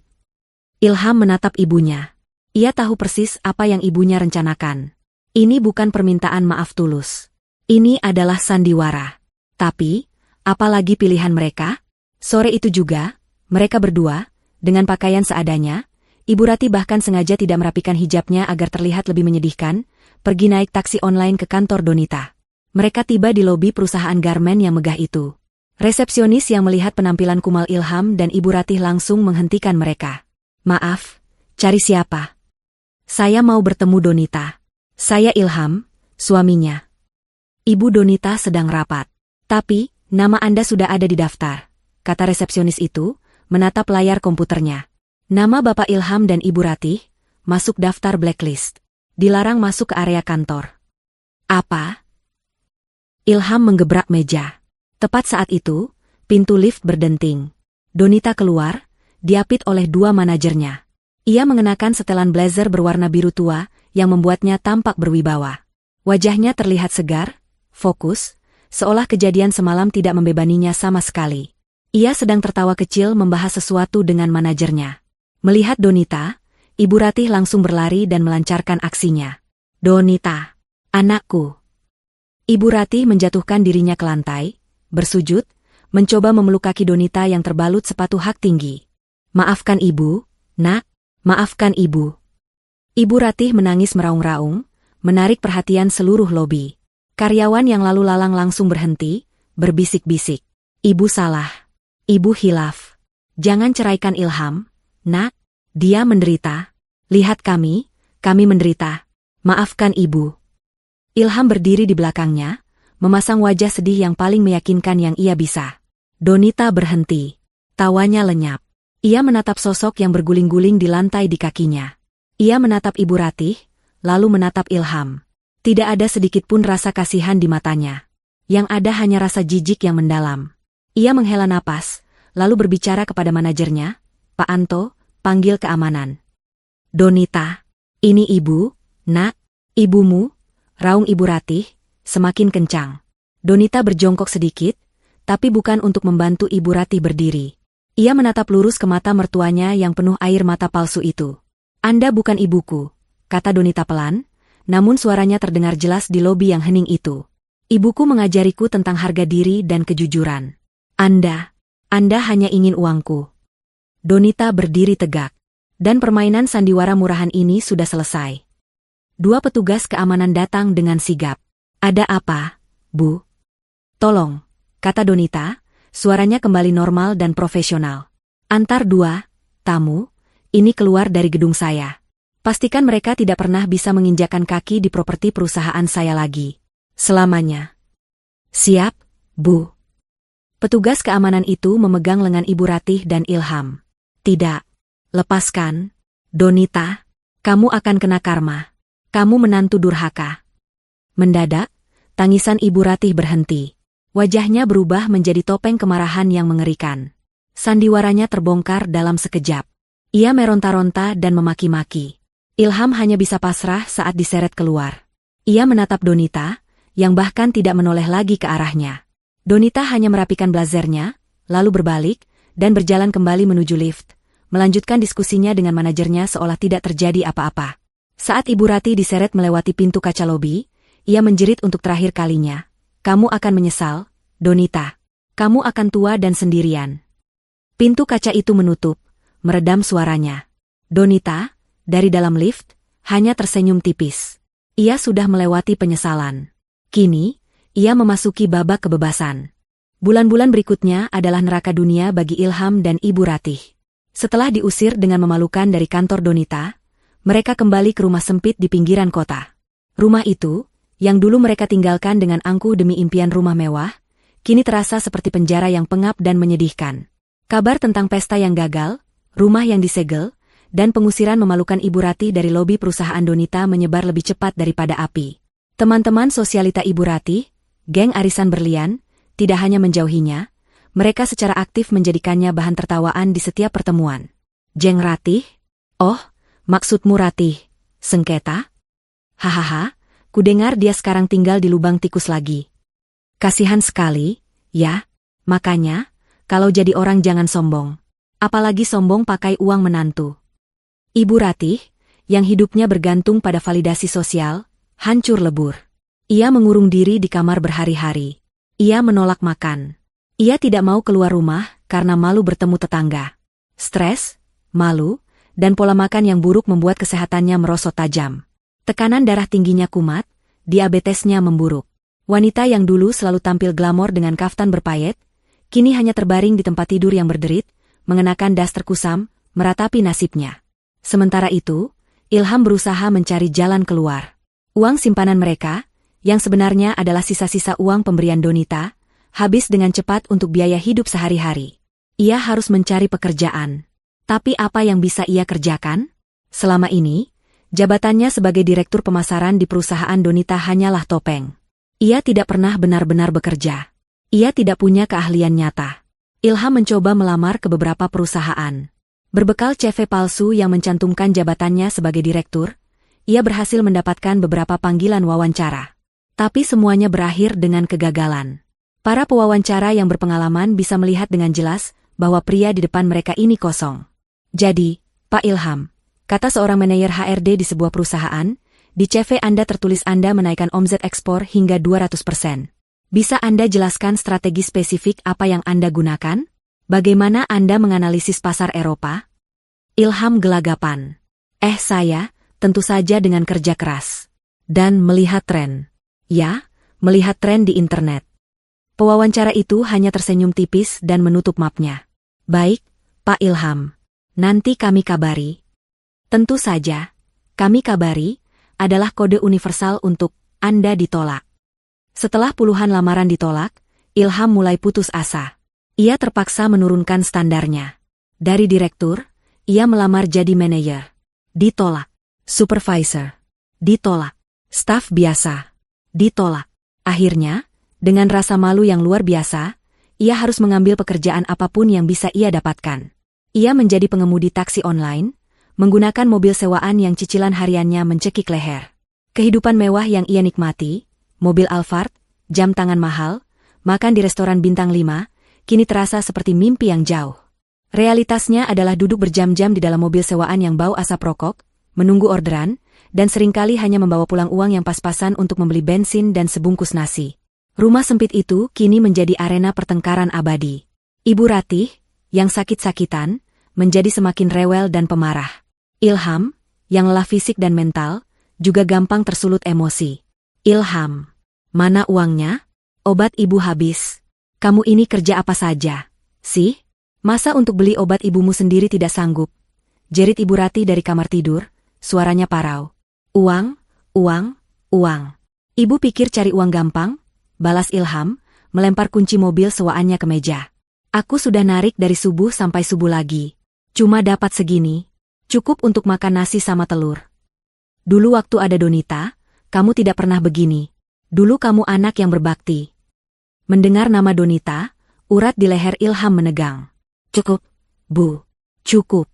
Ilham menatap ibunya. Ia tahu persis apa yang ibunya rencanakan. Ini bukan permintaan maaf tulus. Ini adalah sandiwara. Tapi, apalagi pilihan mereka? Sore itu juga, mereka berdua, dengan pakaian seadanya, Ibu Ratih bahkan sengaja tidak merapikan hijabnya agar terlihat lebih menyedihkan, pergi naik taksi online ke kantor Donita. Mereka tiba di lobi perusahaan garmen yang megah itu. Resepsionis yang melihat penampilan kumal Ilham dan Ibu Ratih langsung menghentikan mereka. Maaf, cari siapa? Saya mau bertemu Donita. Saya Ilham, suaminya. Ibu Donita sedang rapat. Tapi, nama Anda sudah ada di daftar, kata resepsionis itu, menatap layar komputernya. Nama Bapak Ilham dan Ibu Ratih, masuk daftar blacklist. Dilarang masuk ke area kantor. Apa? Ilham menggebrak meja. Tepat saat itu, pintu lift berdenting. Donita keluar, diapit oleh dua manajernya. Ia mengenakan setelan blazer berwarna biru tua, yang membuatnya tampak berwibawa. Wajahnya terlihat segar, fokus, seolah kejadian semalam tidak membebaninya sama sekali. Ia sedang tertawa kecil membahas sesuatu dengan manajernya. Melihat Donita, Ibu Ratih langsung berlari dan melancarkan aksinya. Donita, anakku. Ibu Ratih menjatuhkan dirinya ke lantai, bersujud, mencoba memeluk kaki Donita yang terbalut sepatu hak tinggi. Maafkan ibu, nak. Maafkan ibu. Ibu Ratih menangis meraung-raung, menarik perhatian seluruh lobi. Karyawan yang lalu lalang langsung berhenti, berbisik-bisik. Ibu salah. Ibu hilaf. Jangan ceraikan Ilham, nak. Dia menderita. Lihat kami menderita. Maafkan ibu. Ilham berdiri di belakangnya, memasang wajah sedih yang paling meyakinkan yang ia bisa. Donita berhenti. Tawanya lenyap. Ia menatap sosok yang berguling-guling di lantai di kakinya. Ia menatap Ibu Ratih, lalu menatap Ilham. Tidak ada sedikit pun rasa kasihan di matanya. Yang ada hanya rasa jijik yang mendalam. Ia menghela napas, lalu berbicara kepada manajernya, Pak Anto, panggil keamanan. Donita, ini ibu, nak, ibumu, raung Ibu Ratih, semakin kencang. Donita berjongkok sedikit, tapi bukan untuk membantu Ibu Ratih berdiri. Ia menatap lurus ke mata mertuanya yang penuh air mata palsu itu. Anda bukan ibuku, kata Donita pelan, namun suaranya terdengar jelas di lobi yang hening itu. Ibuku mengajariku tentang harga diri dan kejujuran. Anda hanya ingin uangku. Donita berdiri tegak. Dan permainan sandiwara murahan ini sudah selesai. Dua petugas keamanan datang dengan sigap. Ada apa, Bu? Tolong, kata Donita. Suaranya kembali normal dan profesional. Antar dua tamu ini keluar dari gedung saya. Pastikan mereka tidak pernah bisa menginjakan kaki di properti perusahaan saya lagi. Selamanya. Siap, Bu. Petugas keamanan itu memegang lengan Ibu Ratih dan Ilham. Tidak. Lepaskan. Donita, kamu akan kena karma. Kamu menantu durhaka. Mendadak, tangisan Ibu Ratih berhenti. Wajahnya berubah menjadi topeng kemarahan yang mengerikan. Sandiwaranya terbongkar dalam sekejap. Ia meronta-ronta dan memaki-maki. Ilham hanya bisa pasrah saat diseret keluar. Ia menatap Donita, yang bahkan tidak menoleh lagi ke arahnya. Donita hanya merapikan blazernya, lalu berbalik, dan berjalan kembali menuju lift, melanjutkan diskusinya dengan manajernya seolah tidak terjadi apa-apa. Saat Ibu Ratih diseret melewati pintu kaca lobi, ia menjerit untuk terakhir kalinya. Kamu akan menyesal, Donita. Kamu akan tua dan sendirian. Pintu kaca itu menutup, meredam suaranya. Donita, Dari dalam lift, hanya tersenyum tipis. Ia sudah melewati penyesalan. Kini, ia memasuki babak kebebasan. Bulan-bulan berikutnya adalah neraka dunia bagi Ilham dan Ibu Ratih. Setelah diusir dengan memalukan dari kantor Donita, mereka kembali ke rumah sempit di pinggiran kota. Rumah itu, yang dulu mereka tinggalkan dengan angkuh demi impian rumah mewah, kini terasa seperti penjara yang pengap dan menyedihkan. Kabar tentang pesta yang gagal, rumah yang disegel, dan pengusiran memalukan Ibu Ratih dari lobi perusahaan Donita menyebar lebih cepat daripada api. Teman-teman sosialita Ibu Ratih, geng arisan berlian, tidak hanya menjauhinya, mereka secara aktif menjadikannya bahan tertawaan di setiap pertemuan. Jeng Ratih? Oh, maksudmu Ratih, sengketa? Hahaha, kudengar dia sekarang tinggal di lubang tikus lagi. Kasihan sekali, ya, makanya, kalau jadi orang jangan sombong. Apalagi sombong pakai uang menantu. Ibu Ratih, yang hidupnya bergantung pada validasi sosial, hancur lebur. Ia mengurung diri di kamar berhari-hari. Ia menolak makan. Ia tidak mau keluar rumah karena malu bertemu tetangga. Stres, malu, dan pola makan yang buruk membuat kesehatannya merosot tajam. Tekanan darah tingginya kumat, diabetesnya memburuk. Wanita yang dulu selalu tampil glamor dengan kaftan berpayet, kini hanya terbaring di tempat tidur yang berderit, mengenakan daster kusam, meratapi nasibnya. Sementara itu, Ilham berusaha mencari jalan keluar. Uang simpanan mereka, yang sebenarnya adalah sisa-sisa uang pemberian Donita, habis dengan cepat untuk biaya hidup sehari-hari. Ia harus mencari pekerjaan. Tapi apa yang bisa ia kerjakan? Selama ini, jabatannya sebagai direktur pemasaran di perusahaan Donita hanyalah topeng. Ia tidak pernah benar-benar bekerja. Ia tidak punya keahlian nyata. Ilham mencoba melamar ke beberapa perusahaan. Berbekal CV palsu yang mencantumkan jabatannya sebagai direktur, ia berhasil mendapatkan beberapa panggilan wawancara. Tapi semuanya berakhir dengan kegagalan. Para pewawancara yang berpengalaman bisa melihat dengan jelas bahwa pria di depan mereka ini kosong. Jadi, Pak Ilham, kata seorang manajer HRD di sebuah perusahaan, di CV Anda tertulis Anda menaikkan omzet ekspor hingga 200%. Bisa Anda jelaskan strategi spesifik apa yang Anda gunakan? Bagaimana Anda menganalisis pasar Eropa? Ilham gelagapan. Saya, tentu saja dengan kerja keras. Dan melihat tren. Ya, melihat tren di internet. Pewawancara itu hanya tersenyum tipis dan menutup mapnya. Baik, Pak Ilham. Nanti kami kabari. Tentu saja, kami kabari, adalah kode universal untuk Anda ditolak. Setelah puluhan lamaran ditolak, Ilham mulai putus asa. Ia terpaksa menurunkan standarnya. Dari direktur, ia melamar jadi manajer. Ditolak. Supervisor. Ditolak. Staf biasa. Ditolak. Akhirnya, dengan rasa malu yang luar biasa, ia harus mengambil pekerjaan apapun yang bisa ia dapatkan. Ia menjadi pengemudi taksi online, menggunakan mobil sewaan yang cicilan hariannya mencekik leher. Kehidupan mewah yang ia nikmati, mobil Alphard, jam tangan mahal, makan di restoran bintang 5, kini terasa seperti mimpi yang jauh. Realitasnya adalah duduk berjam-jam di dalam mobil sewaan yang bau asap rokok, menunggu orderan, dan seringkali hanya membawa pulang uang yang pas-pasan untuk membeli bensin dan sebungkus nasi. Rumah sempit itu kini menjadi arena pertengkaran abadi. Ibu Ratih, yang sakit-sakitan, menjadi semakin rewel dan pemarah. Ilham, yang lelah fisik dan mental, juga gampang tersulut emosi. Ilham, mana uangnya? Obat ibu habis. Kamu ini kerja apa saja, sih? Masa untuk beli obat ibumu sendiri tidak sanggup? Jerit Ibu Ratih dari kamar tidur, suaranya parau. Uang, uang, uang. Ibu pikir cari uang gampang? Balas Ilham, melempar kunci mobil sewaannya ke meja. Aku sudah narik dari subuh sampai subuh lagi. Cuma dapat segini. Cukup untuk makan nasi sama telur. Dulu waktu ada Donita, kamu tidak pernah begini. Dulu kamu anak yang berbakti. Mendengar nama Donita, urat di leher Ilham menegang. Cukup, Bu. Cukup.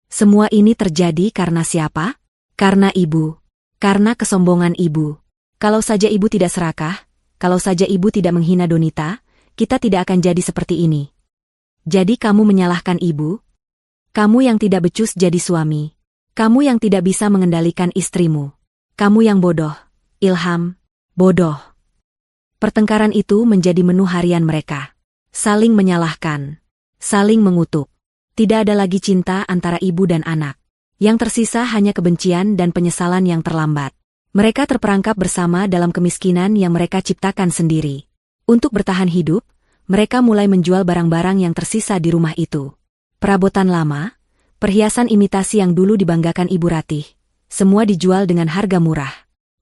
Semua ini terjadi karena siapa? Karena ibu. Karena kesombongan ibu. Kalau saja ibu tidak serakah, kalau saja ibu tidak menghina Donita, kita tidak akan jadi seperti ini. Jadi kamu menyalahkan ibu? Kamu yang tidak becus jadi suami. Kamu yang tidak bisa mengendalikan istrimu. Kamu yang bodoh, Ilham. Bodoh. Pertengkaran itu menjadi menu harian mereka. Saling menyalahkan. Saling mengutuk. Tidak ada lagi cinta antara ibu dan anak. Yang tersisa hanya kebencian dan penyesalan yang terlambat. Mereka terperangkap bersama dalam kemiskinan yang mereka ciptakan sendiri. Untuk bertahan hidup, mereka mulai menjual barang-barang yang tersisa di rumah itu. Perabotan lama, perhiasan imitasi yang dulu dibanggakan Ibu Ratih, semua dijual dengan harga murah.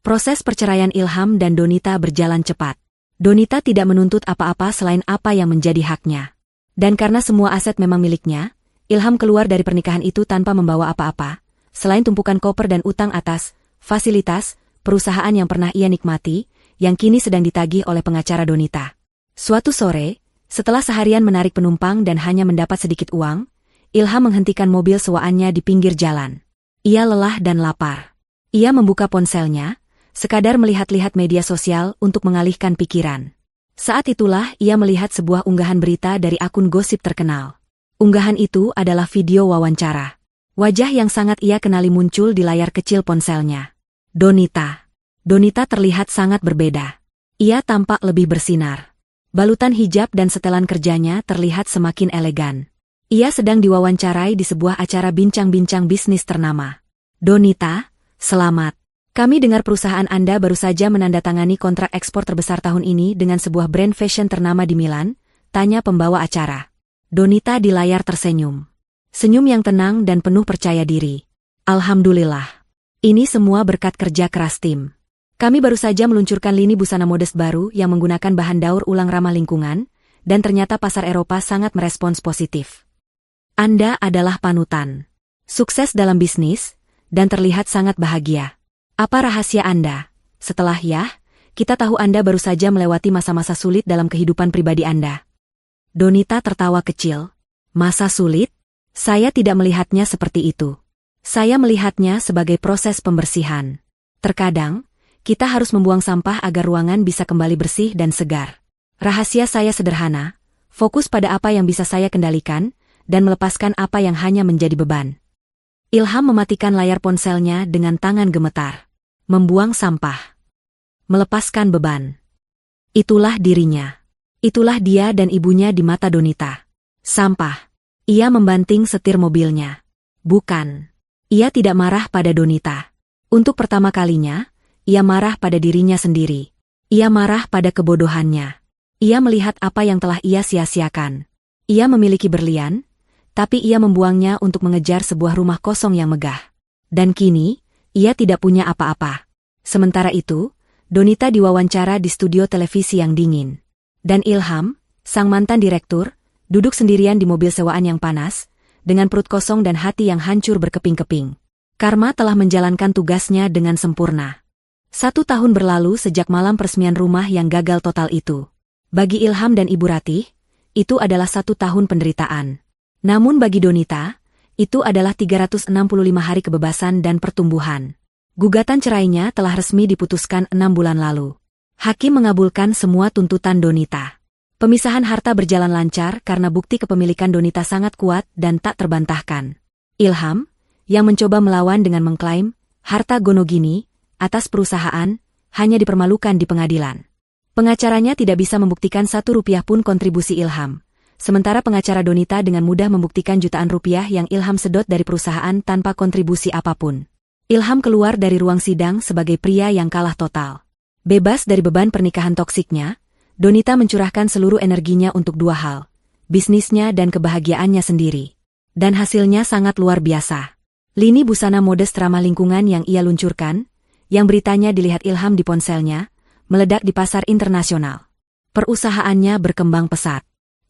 Proses perceraian Ilham dan Donita berjalan cepat. Donita tidak menuntut apa-apa selain apa yang menjadi haknya. Dan karena semua aset memang miliknya, Ilham keluar dari pernikahan itu tanpa membawa apa-apa, selain tumpukan koper dan utang atas fasilitas perusahaan yang pernah ia nikmati, yang kini sedang ditagih oleh pengacara Donita. Suatu sore, setelah seharian menarik penumpang dan hanya mendapat sedikit uang, Ilham menghentikan mobil sewaannya di pinggir jalan. Ia lelah dan lapar. Ia membuka ponselnya, sekadar melihat-lihat media sosial untuk mengalihkan pikiran. Saat itulah ia melihat sebuah unggahan berita dari akun gosip terkenal. Unggahan itu adalah video wawancara. Wajah yang sangat ia kenali muncul di layar kecil ponselnya. Donita. Donita terlihat sangat berbeda. Ia tampak lebih bersinar. Balutan hijab dan setelan kerjanya terlihat semakin elegan. Ia sedang diwawancarai di sebuah acara bincang-bincang bisnis ternama. Donita, selamat. Kami dengar perusahaan Anda baru saja menandatangani kontrak ekspor terbesar tahun ini dengan sebuah brand fashion ternama di Milan, tanya pembawa acara. Donita di layar tersenyum. Senyum yang tenang dan penuh percaya diri. Alhamdulillah. Ini semua berkat kerja keras tim. Kami baru saja meluncurkan lini busana modest baru yang menggunakan bahan daur ulang ramah lingkungan, dan ternyata pasar Eropa sangat merespons positif. Anda adalah panutan. Sukses dalam bisnis, dan terlihat sangat bahagia. Apa rahasia Anda? Setelah kita tahu Anda baru saja melewati masa-masa sulit dalam kehidupan pribadi Anda. Donita tertawa kecil. Masa sulit? Saya tidak melihatnya seperti itu. Saya melihatnya sebagai proses pembersihan. Terkadang, kita harus membuang sampah agar ruangan bisa kembali bersih dan segar. Rahasia saya sederhana, fokus pada apa yang bisa saya kendalikan, dan melepaskan apa yang hanya menjadi beban. Ilham mematikan layar ponselnya dengan tangan gemetar. Membuang sampah. Melepaskan beban. Itulah dirinya. Itulah dia dan ibunya di mata Donita. Sampah. Ia membanting setir mobilnya. Bukan. Ia tidak marah pada Donita. Untuk pertama kalinya, ia marah pada dirinya sendiri. Ia marah pada kebodohannya. Ia melihat apa yang telah ia sia-siakan. Ia memiliki berlian, tapi ia membuangnya untuk mengejar sebuah rumah kosong yang megah. Dan kini, ia tidak punya apa-apa. Sementara itu, Donita diwawancara di studio televisi yang dingin. Dan Ilham, sang mantan direktur, duduk sendirian di mobil sewaan yang panas, dengan perut kosong dan hati yang hancur berkeping-keping. Karma telah menjalankan tugasnya dengan sempurna. 1 tahun berlalu sejak malam peresmian rumah yang gagal total itu. Bagi Ilham dan Ibu Ratih, itu adalah 1 tahun penderitaan. Namun bagi Donita, itu adalah 365 hari kebebasan dan pertumbuhan. Gugatan cerainya telah resmi diputuskan 6 bulan lalu. Hakim mengabulkan semua tuntutan Donita. Pemisahan harta berjalan lancar karena bukti kepemilikan Donita sangat kuat dan tak terbantahkan. Ilham, yang mencoba melawan dengan mengklaim harta Gonogini atas perusahaan, hanya dipermalukan di pengadilan. Pengacaranya tidak bisa membuktikan 1 rupiah pun kontribusi Ilham. Sementara pengacara Donita dengan mudah membuktikan jutaan rupiah yang Ilham sedot dari perusahaan tanpa kontribusi apapun. Ilham keluar dari ruang sidang sebagai pria yang kalah total. Bebas dari beban pernikahan toksiknya, Donita mencurahkan seluruh energinya untuk 2 hal, bisnisnya dan kebahagiaannya sendiri. Dan hasilnya sangat luar biasa. Lini busana modest ramah lingkungan yang ia luncurkan, yang beritanya dilihat Ilham di ponselnya, meledak di pasar internasional. Perusahaannya berkembang pesat.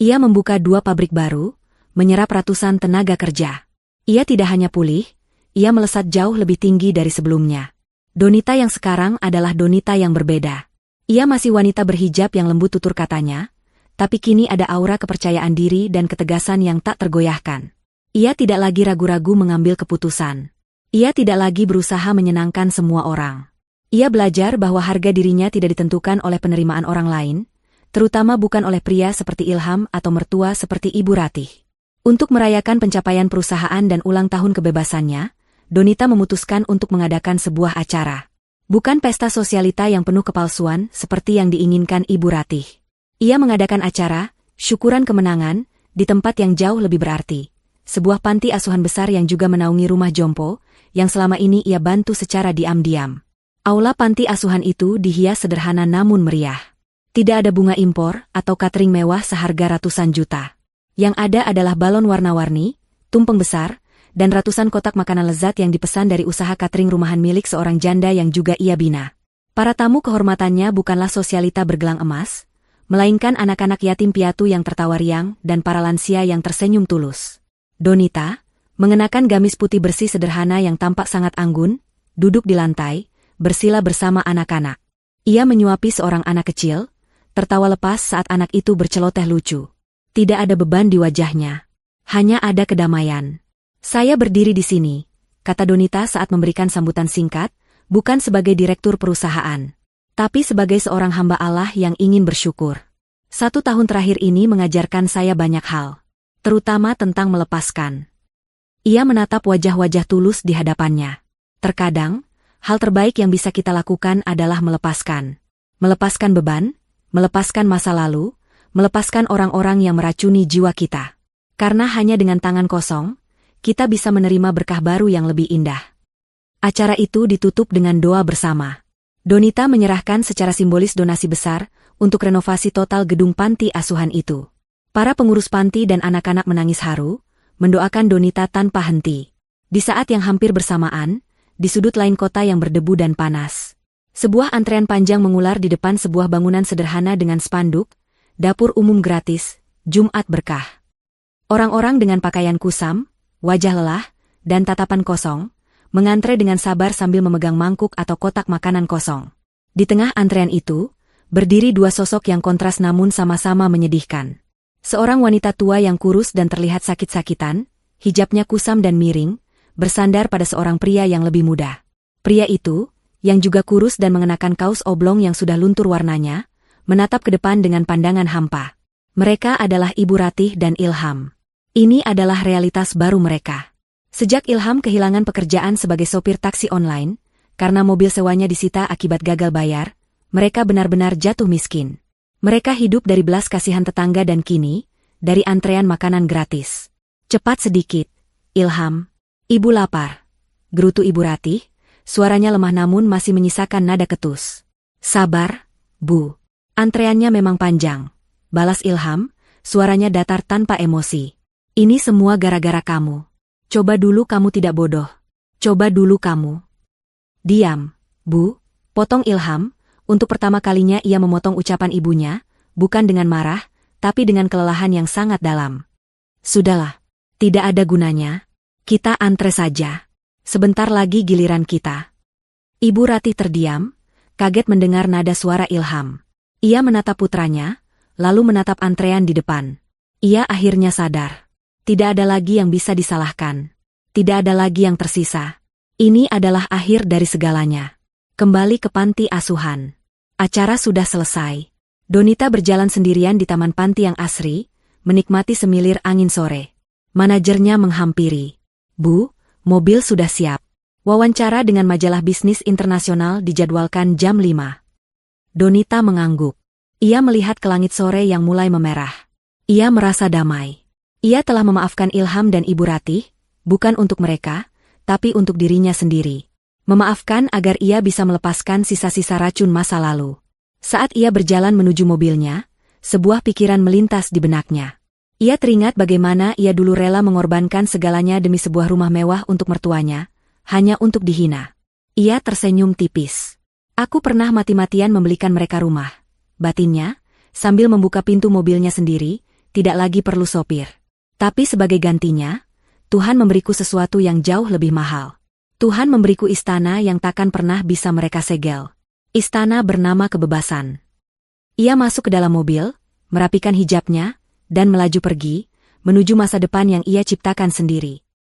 Ia membuka 2 pabrik baru, menyerap ratusan tenaga kerja. Ia tidak hanya pulih, ia melesat jauh lebih tinggi dari sebelumnya. Donita yang sekarang adalah Donita yang berbeda. Ia masih wanita berhijab yang lembut tutur katanya, tapi kini ada aura kepercayaan diri dan ketegasan yang tak tergoyahkan. Ia tidak lagi ragu-ragu mengambil keputusan. Ia tidak lagi berusaha menyenangkan semua orang. Ia belajar bahwa harga dirinya tidak ditentukan oleh penerimaan orang lain, terutama bukan oleh pria seperti Ilham atau mertua seperti Ibu Ratih. Untuk merayakan pencapaian perusahaan dan ulang tahun kebebasannya, Donita memutuskan untuk mengadakan sebuah acara. Bukan pesta sosialita yang penuh kepalsuan seperti yang diinginkan Ibu Ratih. Ia mengadakan acara, syukuran kemenangan, di tempat yang jauh lebih berarti. sebuah panti asuhan besar yang juga menaungi rumah jompo, yang selama ini ia bantu secara diam-diam. Aula panti asuhan itu dihias sederhana namun meriah. Tidak ada bunga impor atau catering mewah seharga ratusan juta. Yang ada adalah balon warna-warni, tumpeng besar, dan ratusan kotak makanan lezat yang dipesan dari usaha catering rumahan milik seorang janda yang juga ia bina. Para tamu kehormatannya bukanlah sosialita bergelang emas, melainkan anak-anak yatim piatu yang tertawa riang dan para lansia yang tersenyum tulus. Donita, mengenakan gamis putih bersih sederhana yang tampak sangat anggun, duduk di lantai, bersila bersama anak-anak. Ia menyuapi seorang anak kecil, tertawa lepas saat anak itu berceloteh lucu. Tidak ada beban di wajahnya. Hanya ada kedamaian. Saya berdiri di sini, kata Donita saat memberikan sambutan singkat, bukan sebagai direktur perusahaan, tapi sebagai seorang hamba Allah yang ingin bersyukur. 1 tahun terakhir ini mengajarkan saya banyak hal, terutama tentang melepaskan. Ia menatap wajah-wajah tulus di hadapannya. Terkadang, hal terbaik yang bisa kita lakukan adalah melepaskan. Melepaskan beban, melepaskan masa lalu, melepaskan orang-orang yang meracuni jiwa kita. Karena hanya dengan tangan kosong, kita bisa menerima berkah baru yang lebih indah. Acara itu ditutup dengan doa bersama. Donita menyerahkan secara simbolis donasi besar untuk renovasi total gedung panti asuhan itu. Para pengurus panti dan anak-anak menangis haru, mendoakan Donita tanpa henti. Di saat yang hampir bersamaan, di sudut lain kota yang berdebu dan panas, sebuah antrean panjang mengular di depan sebuah bangunan sederhana dengan spanduk, dapur umum gratis, Jumat berkah. Orang-orang dengan pakaian kusam, wajah lelah, dan tatapan kosong, mengantre dengan sabar sambil memegang mangkuk atau kotak makanan kosong. Di tengah antrean itu, berdiri 2 sosok yang kontras namun sama-sama menyedihkan. Seorang wanita tua yang kurus dan terlihat sakit-sakitan, hijabnya kusam dan miring, bersandar pada seorang pria yang lebih muda. Pria itu, yang juga kurus dan mengenakan kaos oblong yang sudah luntur warnanya, menatap ke depan dengan pandangan hampa. Mereka adalah Ibu Ratih dan Ilham. Ini adalah realitas baru mereka. Sejak Ilham kehilangan pekerjaan sebagai sopir taksi online, karena mobil sewanya disita akibat gagal bayar, mereka benar-benar jatuh miskin. Mereka hidup dari belas kasihan tetangga dan kini, dari antrean makanan gratis. Cepat sedikit, Ilham. Ibu lapar. Gerutu Ibu Ratih, suaranya lemah namun masih menyisakan nada ketus. Sabar, Bu. Antreannya memang panjang. Balas Ilham, suaranya datar tanpa emosi. Ini semua gara-gara kamu. Coba dulu kamu tidak bodoh. Coba dulu kamu. Diam, Bu, potong Ilham. Untuk pertama kalinya ia memotong ucapan ibunya, bukan dengan marah, tapi dengan kelelahan yang sangat dalam. Sudahlah, tidak ada gunanya. Kita antre saja. Sebentar lagi giliran kita. Ibu Ratih terdiam, kaget mendengar nada suara Ilham. Ia menatap putranya, lalu menatap antrean di depan. Ia akhirnya sadar. Tidak ada lagi yang bisa disalahkan. Tidak ada lagi yang tersisa. Ini adalah akhir dari segalanya. Kembali ke panti asuhan. Acara sudah selesai. Donita berjalan sendirian di taman panti yang asri, menikmati semilir angin sore. Manajernya menghampiri. Bu, mobil sudah siap. Wawancara dengan majalah bisnis internasional dijadwalkan jam 5. Donita mengangguk. Ia melihat ke langit sore yang mulai memerah. Ia merasa damai. Ia telah memaafkan Ilham dan Ibu Ratih, bukan untuk mereka, tapi untuk dirinya sendiri. Memaafkan agar ia bisa melepaskan sisa-sisa racun masa lalu. Saat ia berjalan menuju mobilnya, sebuah pikiran melintas di benaknya. Ia teringat bagaimana ia dulu rela mengorbankan segalanya demi sebuah rumah mewah untuk mertuanya, hanya untuk dihina. Ia tersenyum tipis. Aku pernah mati-matian membelikan mereka rumah. Batinnya, sambil membuka pintu mobilnya sendiri, tidak lagi perlu sopir. Tapi sebagai gantinya, Tuhan memberiku sesuatu yang jauh lebih mahal. Tuhan memberiku istana yang takkan pernah bisa mereka segel. Istana bernama kebebasan. Ia masuk ke dalam mobil, merapikan hijabnya, dan melaju pergi, menuju masa depan yang ia ciptakan sendiri.